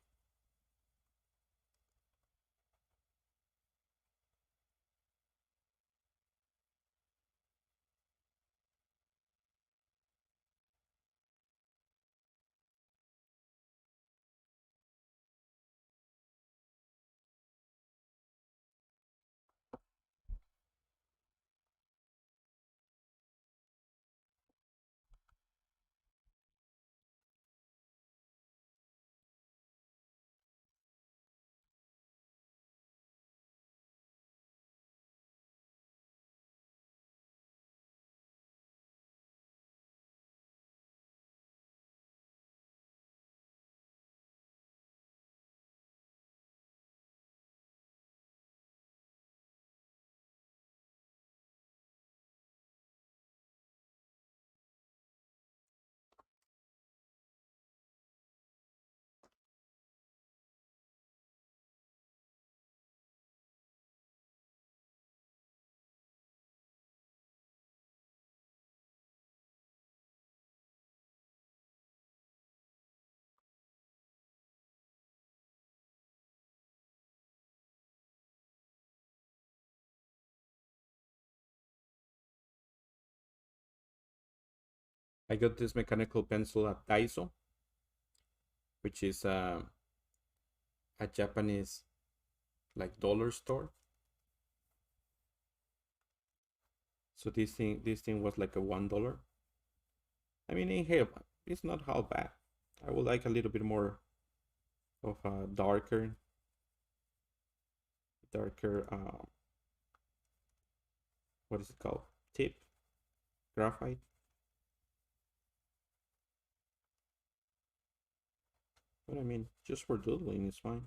I got this mechanical pencil at Daiso, which is a Japanese like dollar store. So this thing was like a $1. I mean, it's not how bad. I would like a little bit more of a darker what is it called? Tip graphite. But I mean, just for doodling is fine.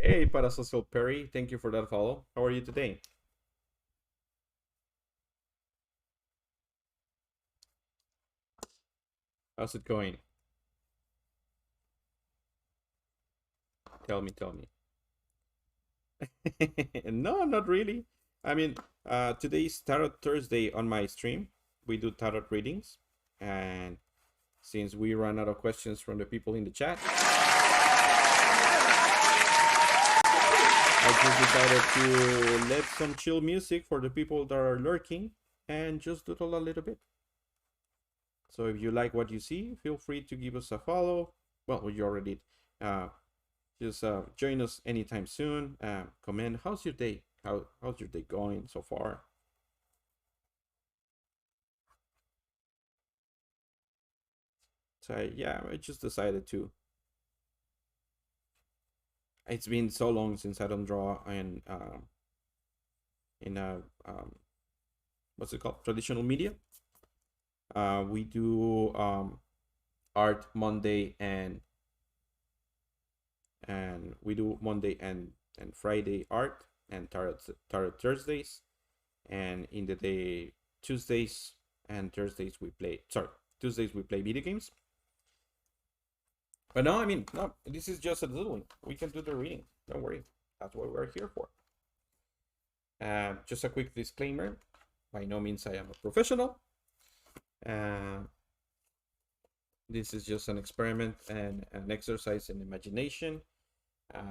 Hey, Parasocial Perry, thank you for that follow. How are you today? How's it going? Tell me. No, not really. I mean, today's Tarot Thursday on my stream. We do tarot readings, and since we ran out of questions from the people in the chat, I just decided to let some chill music for the people that are lurking and just doodle a little bit. So if you like what you see, feel free to give us a follow. Well, you already did. Just join us anytime soon. Comment, how's your day? How's your day going so far? So yeah, I just decided to It's been so long since I don't draw in a what's it called, traditional media. We do art Monday and we do Monday and Friday art and tarot Thursdays, and in the day Tuesdays and Thursdays we play. Sorry, Tuesdays we play video games. But no, I mean, no, this is just a little one. We can do the reading. Don't worry. That's what we're here for. Just a quick disclaimer. By no means I am a professional. This is just an experiment and an exercise in imagination.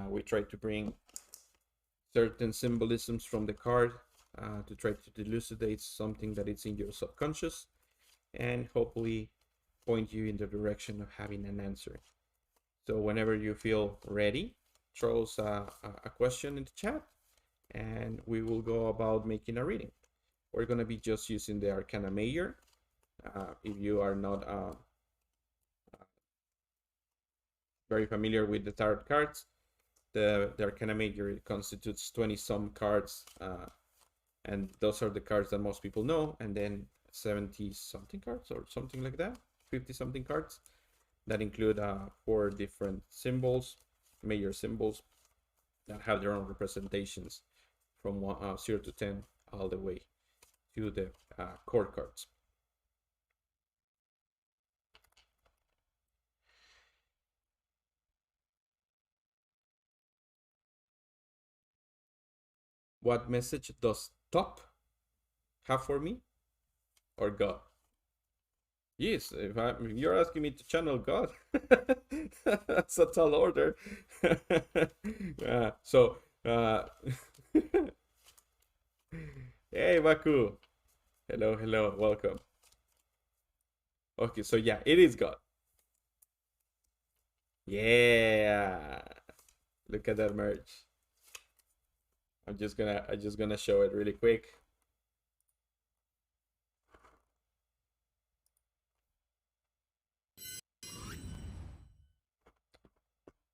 We try to bring certain symbolisms from the card to try to elucidate something that is in your subconscious and hopefully point you in the direction of having an answer. So whenever you feel ready, throw us a question in the chat and we will go about making a reading. We're going to be just using the Arcana Major. If you are not very familiar with the tarot cards, the Arcana Major constitutes 20-some cards, and those are the cards that most people know, and then 70-something cards or something like that, 50-something cards that include 4 different symbols, major symbols, that have their own representations from 0 to 10 all the way to the court cards. What message does top have for me, or God? Yes, if you're asking me to channel God, that's a tall order. So, hey, Baku. Hello, hello, welcome. Okay, so yeah, it is God. Yeah, look at that merch. I'm just gonna show it really quick.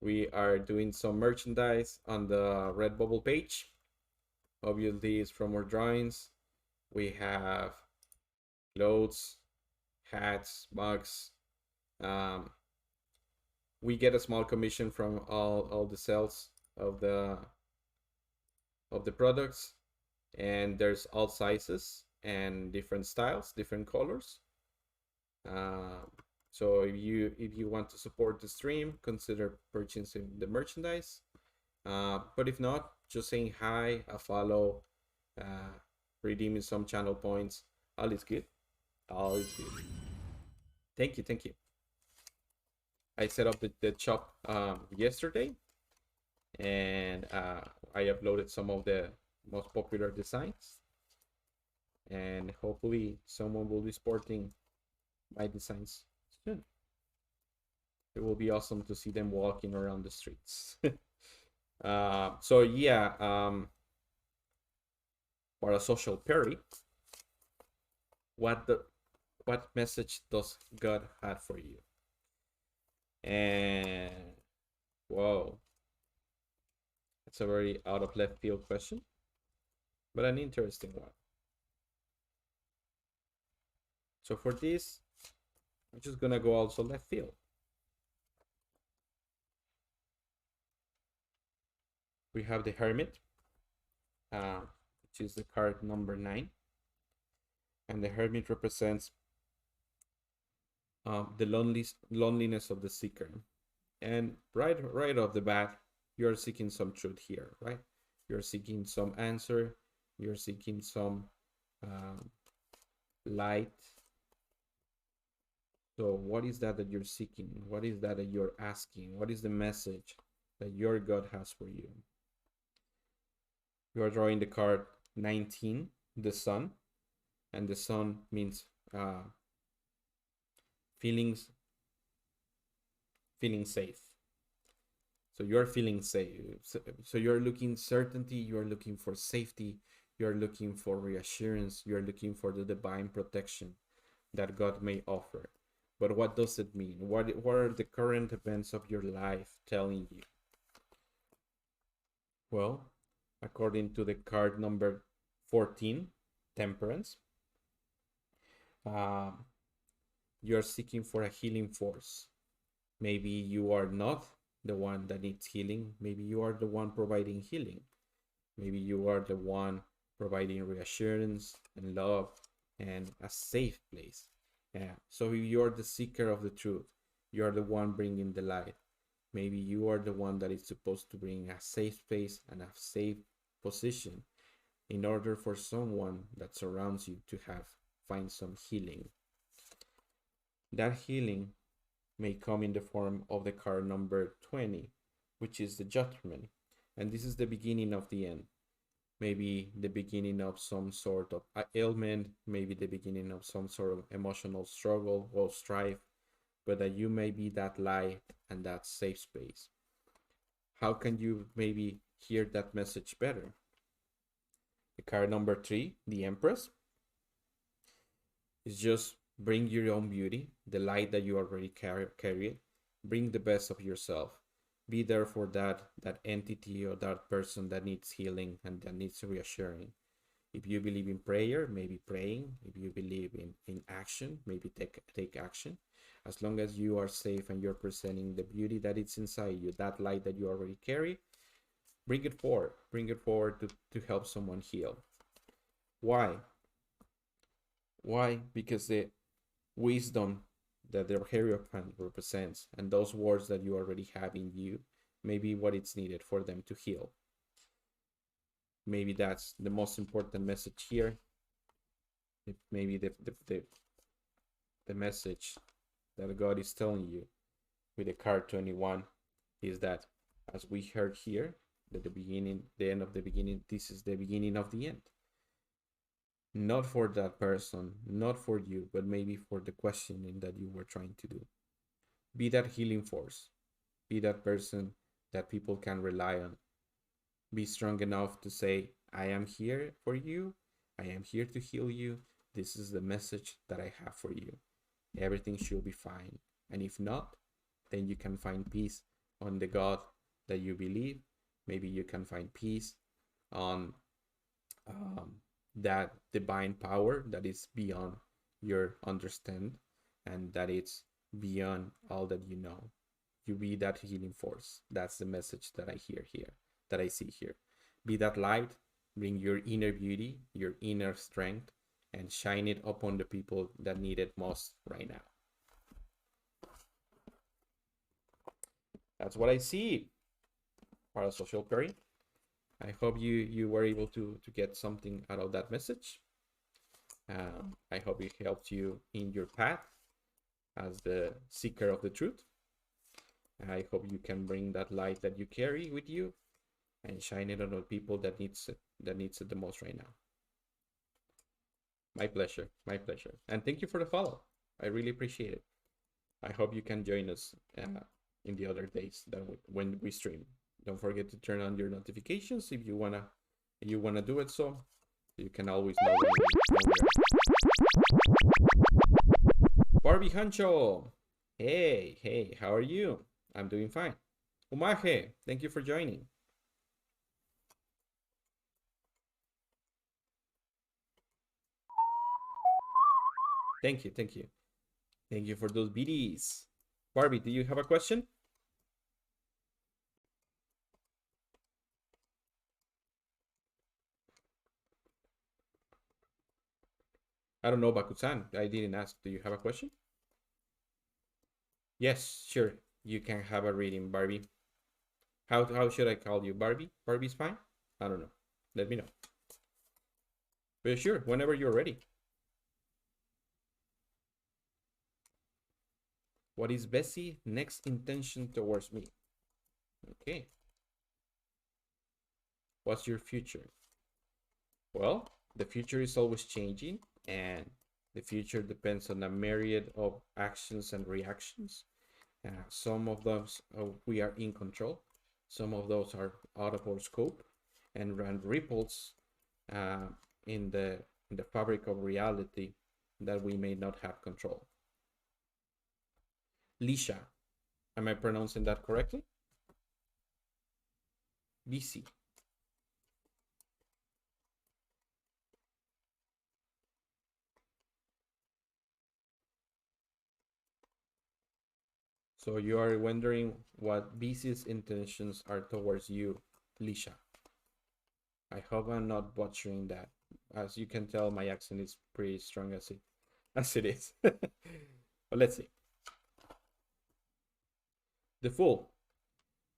We are doing some merchandise on the Redbubble page. Obviously, it's from our drawings. We have clothes, hats, mugs. We get a small commission from all the sales of the products, and there's all sizes and different styles, different colors. So if you want to support the stream, consider purchasing the merchandise. But if not, just saying hi, a follow, redeeming some channel points, all is good. All is good. Thank you, thank you. I set up the shop yesterday, and I uploaded some of the most popular designs, and hopefully someone will be sporting my designs soon. It will be awesome to see them walking around the streets. So yeah, for a social parry, what message does God have for you? And whoa, it's a very out of left field question, but an interesting one. So for this, I'm just gonna go also left field. We have the Hermit, which is the card number 9, and the Hermit represents the loneliness of the seeker. And right off the bat, you're seeking some truth here, right? You're seeking some answer. You're seeking some light. So what is that you're seeking? What is that you're asking? What is the message that your God has for you? You are drawing the card 19, the sun, and the sun means feeling safe. So you're feeling safe. So you're looking certainty, you're looking for safety, you're looking for reassurance, you're looking for the divine protection that God may offer. But what does it mean? What are the current events of your life telling you? Well, according to the card number 14, Temperance, uh, you are seeking for a healing force. Maybe you are not the one that needs healing. Maybe you are the one providing healing. Maybe you are the one providing reassurance and love and a safe place. Yeah. So you're the seeker of the truth. You're the one bringing the light. Maybe you are the one that is supposed to bring a safe space and a safe position in order for someone that surrounds you to find some healing. That healing may come in the form of the card number 20, which is the judgment. And this is the beginning of the end. Maybe the beginning of some sort of ailment, maybe the beginning of some sort of emotional struggle or strife, but that you may be that light and that safe space. How can you maybe hear that message better? The card number 3, the Empress, is just bring your own beauty, the light that you already carry. Bring the best of yourself. Be there for that entity or that person that needs healing and that needs reassuring. If you believe in prayer, maybe praying. If you believe in action, maybe take action. As long as you are safe and you're presenting the beauty that is inside you, that light that you already carry, bring it forward. Bring it forward to help someone heal. Why? Why? Because the wisdom that the Hierophant represents and those words that you already have in you may be what it's needed for them to heal. Maybe that's the most important message here. Maybe the message that God is telling you with the card 21 is that, as we heard here, that the end of the beginning, this is the beginning of the end. Not for that person, not for you, but maybe for the questioning that you were trying to do. Be that healing force. Be that person that people can rely on. Be strong enough to say, I am here for you. I am here to heal you. This is the message that I have for you. Everything should be fine. And if not, then you can find peace on the God that you believe. Maybe you can find peace on that divine power that is beyond your understand and that it's beyond all that you know. You be that healing force. That's the message that I hear here, that I see here. Be that light, bring your inner beauty, your inner strength, and shine it upon the people that need it most right now. That's what I see, Parasocial Perry. I hope you were able to get something out of that message. I hope it helped you in your path as the seeker of the truth. I hope you can bring that light that you carry with you and shine it on the people that needs it the most right now. My pleasure, my pleasure. And thank you for the follow. I really appreciate it. I hope you can join us in the other days when we stream. Don't forget to turn on your notifications if you wanna do it. So you can always know when Barbie Hancho. Hey, how are you? I'm doing fine. Umaje, thank you for joining. Thank you. Thank you for those BDs. Barbie, do you have a question? I don't know, Bakusan. I didn't ask. Do you have a question? Yes, sure. You can have a reading, Barbie. How should I call you? Barbie? Barbie's fine? I don't know. Let me know. But sure, whenever you're ready. What is Bessie' next intention towards me? Okay. What's your future? Well, the future is always changing, and the future depends on a myriad of actions and reactions. Some of those we are in control. Some of those are out of our scope and run ripples in the fabric of reality that we may not have control. Lisha, am I pronouncing that correctly? BC. So you are wondering what BC's intentions are towards you, Lisha. I hope I'm not butchering that. As you can tell, my accent is pretty strong as it is. But let's see. The Fool.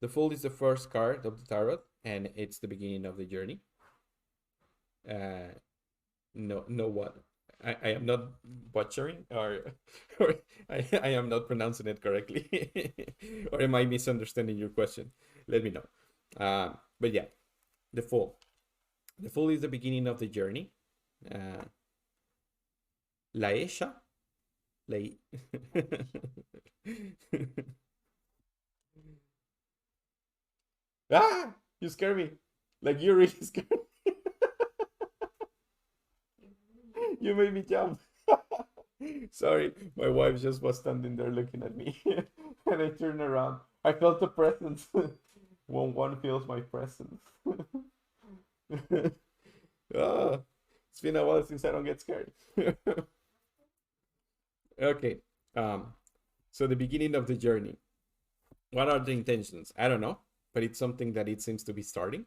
The Fool is the first card of the tarot, and it's the beginning of the journey. No what? I am not butchering, or I am not pronouncing it correctly, or am I misunderstanding your question? Let me know. But yeah, the Fool. The Fool is the beginning of the journey. La Esha. La... Ah! You scare me. Like, you really scared me. You made me jump. Sorry, my wife just was standing there looking at me. And I turned around. I felt the presence. When one feels my presence. Ah, it's been a while since I don't get scared. Okay. Um, so the beginning of the journey. What are the intentions? I don't know, but it's something that it seems to be starting.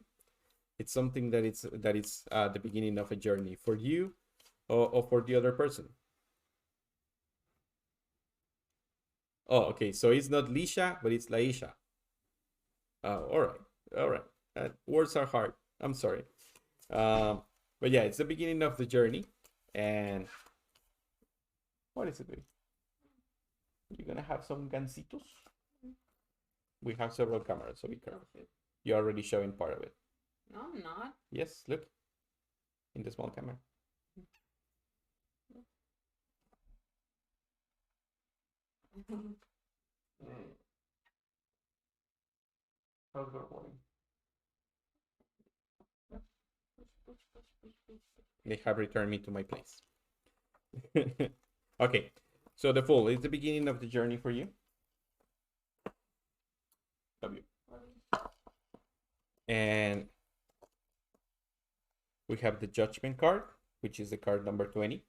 It's something that it's the beginning of a journey for you, or for the other person. Oh, okay. So it's not Lisha, but it's Laisha. All right, all right. Words are hard. I'm sorry. Um, but yeah, it's the beginning of the journey, and what is it doing? You're gonna have some gancitos. We have several cameras, so be careful. You're already showing part of it. No, I'm not. Yes, look in the small camera. How's your morning? They have returned me to my place. Okay, so the Fool is the beginning of the journey for you. W. And we have the Judgment card, which is the card number 20.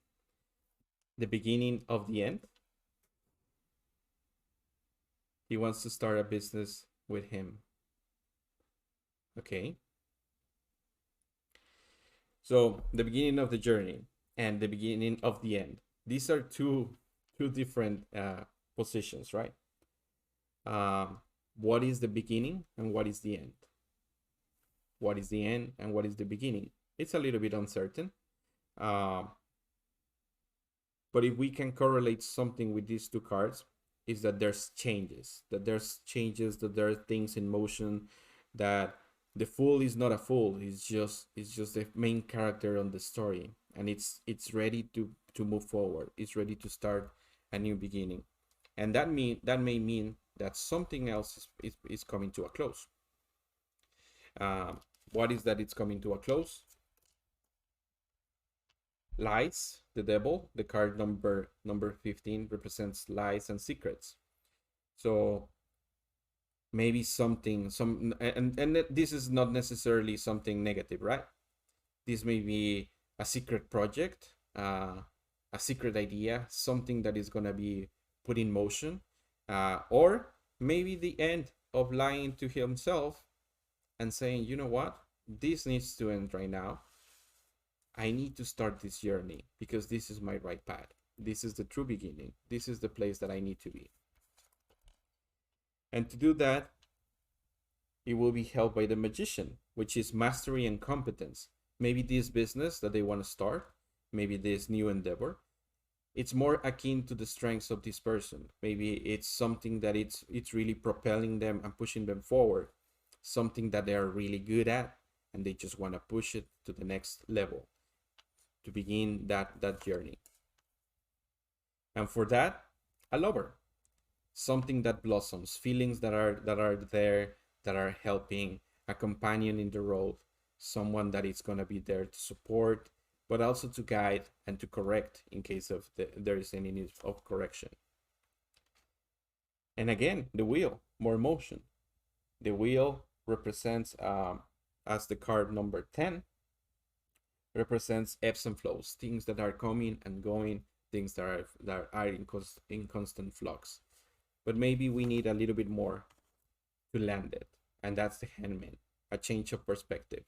The beginning of the end. He wants to start a business with him. Okay. So the beginning of the journey and the beginning of the end. These are two different positions, right? What is the beginning and what is the end? What is the end and what is the beginning? It's a little bit uncertain. But if we can correlate something with these two cards, is that there's changes, that there are things in motion, that the Fool is not a fool. It's just the main character on the story, and it's ready to move forward. It's ready to start a new beginning, and that may mean that something else is coming to a close. What is that? It's coming to a close. Lies, the devil. The card number 15 represents lies and secrets. So maybe and this is not necessarily something negative, right? This may be a secret project, a secret idea, something that is gonna be put in motion, or maybe the end of lying to himself and saying, you know what, this needs to end right now. I need to start this journey because this is my right path. This is the true beginning. This is the place that I need to be. And to do that, it will be helped by the Magician, which is mastery and competence. Maybe this business that they want to start, maybe this new endeavor, it's more akin to the strengths of this person. Maybe it's something that it's really propelling them and pushing them forward, something that they are really good at, and they just want to push it to the next level to begin that journey. And for that, a lover, something that blossoms, feelings that are there, that are helping, a companion in the road, someone that is going to be there to support, but also to guide and to correct in case of there is any need of correction. And again, the wheel, more motion. The wheel represents, as the card number 10, represents ebbs and flows, things that are coming and going, things that are in constant flux. but maybe we need a little bit more to land it. And that's the Hangman, a change of perspective.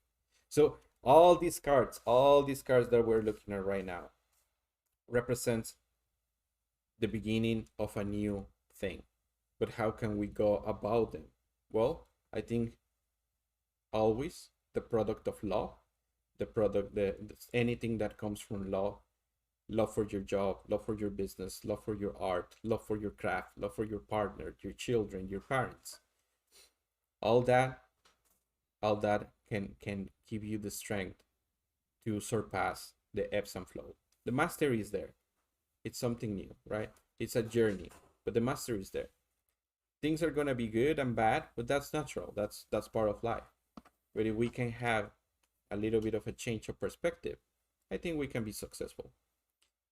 So all these cards that we're looking at right now represents the beginning of a new thing. But how can we go about them? Well, I think always the product of law, anything that comes from law, love for your job, love for your business, love for your art, love for your craft, love for your partner, your children, your parents. All that, all that can give you the strength to surpass the ebbs and flow. The mastery is there. It's something new, right? It's a journey, but the mastery is there. Things are gonna be good and bad, but that's natural. That's part of life. But if we can have a little bit of a change of perspective, I think we can be successful.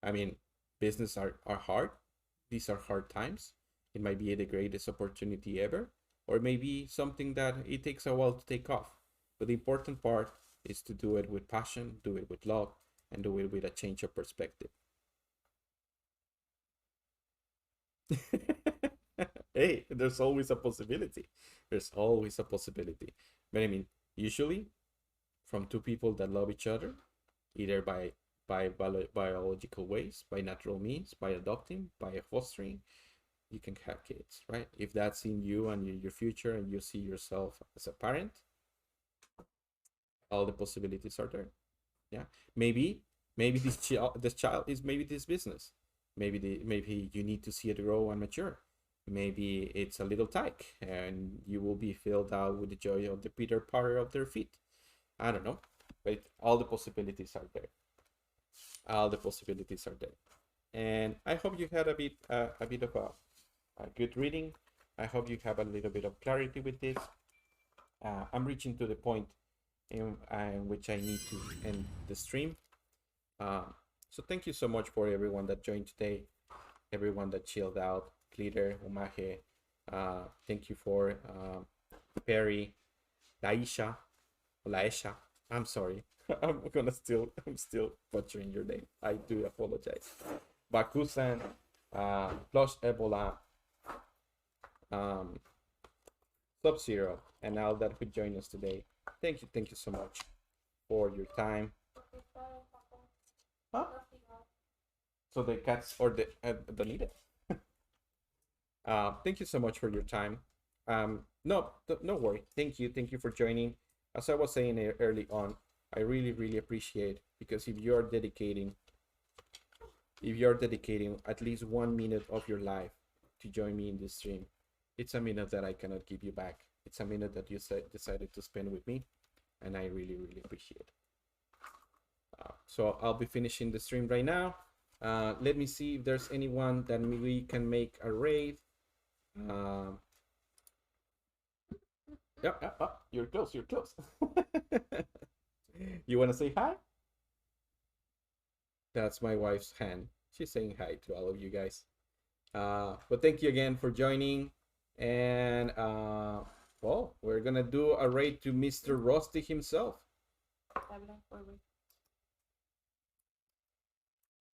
I mean, business are hard. These are hard times. It might be the greatest opportunity ever, or maybe something that it takes a while to take off. But the important part is to do it with passion, do it with love, and do it with a change of perspective. Hey, there's always a possibility. There's always a possibility. But I mean, usually from two people that love each other, either by biological ways, by natural means, by adopting, by fostering, you can have kids, right? If that's in you and your future, and you see yourself as a parent, all the possibilities are there. Yeah, maybe this child is maybe this business. Maybe you need to see it grow and mature. Maybe it's a little tyke, and you will be filled out with the joy of the Peter Potter of their feet. I don't know, but all the possibilities are there. All the possibilities are there, and I hope you had a bit of a good reading. I hope you have a little bit of clarity with this. I'm reaching to the point in which I need to end the stream. Uh, so thank you so much for everyone that joined today, everyone that chilled out, Glitter, Umaje. Thank you for Perry, Laisha, Laisha. I'm sorry. I'm still butchering your name. I do apologize. Bakusan, Plus Ebola, um, Sub-Zero, and all that could join us today. Thank you so much for your time. Huh? So the cats or the leader. Thank you so much for your time. No worry. Thank you for joining. As I was saying early on, I really appreciate, because if you're dedicating at least 1 minute of your life to join me in this stream, it's a minute that I cannot give you back. It's a minute that you decided to spend with me, and I really appreciate it. So I'll be finishing the stream right now. Let me see if there's anyone that we can make a raid. Yep, you're close. You want to say hi? That's my wife's hand. She's saying hi to all of you guys. But thank you again for joining. And well, we're gonna do a raid to Mr. Rusty himself.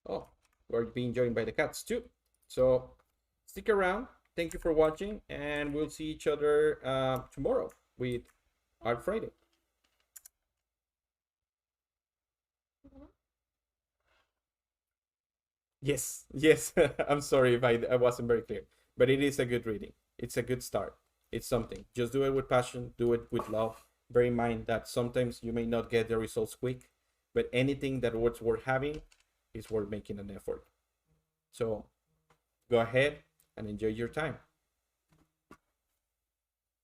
Oh, we're being joined by the cats too. So stick around. Thank you for watching, and we'll see each other tomorrow with Art Friday. Yes. I'm sorry if I wasn't very clear, but it is a good reading. It's a good start. It's something. Just do it with passion, do it with love. Bear in mind that sometimes you may not get the results quick, but anything that was worth having is worth making an effort. So go ahead and enjoy your time.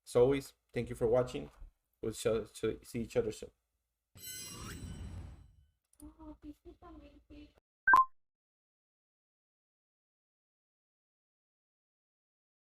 As always, thank you for watching. We'll see each other soon.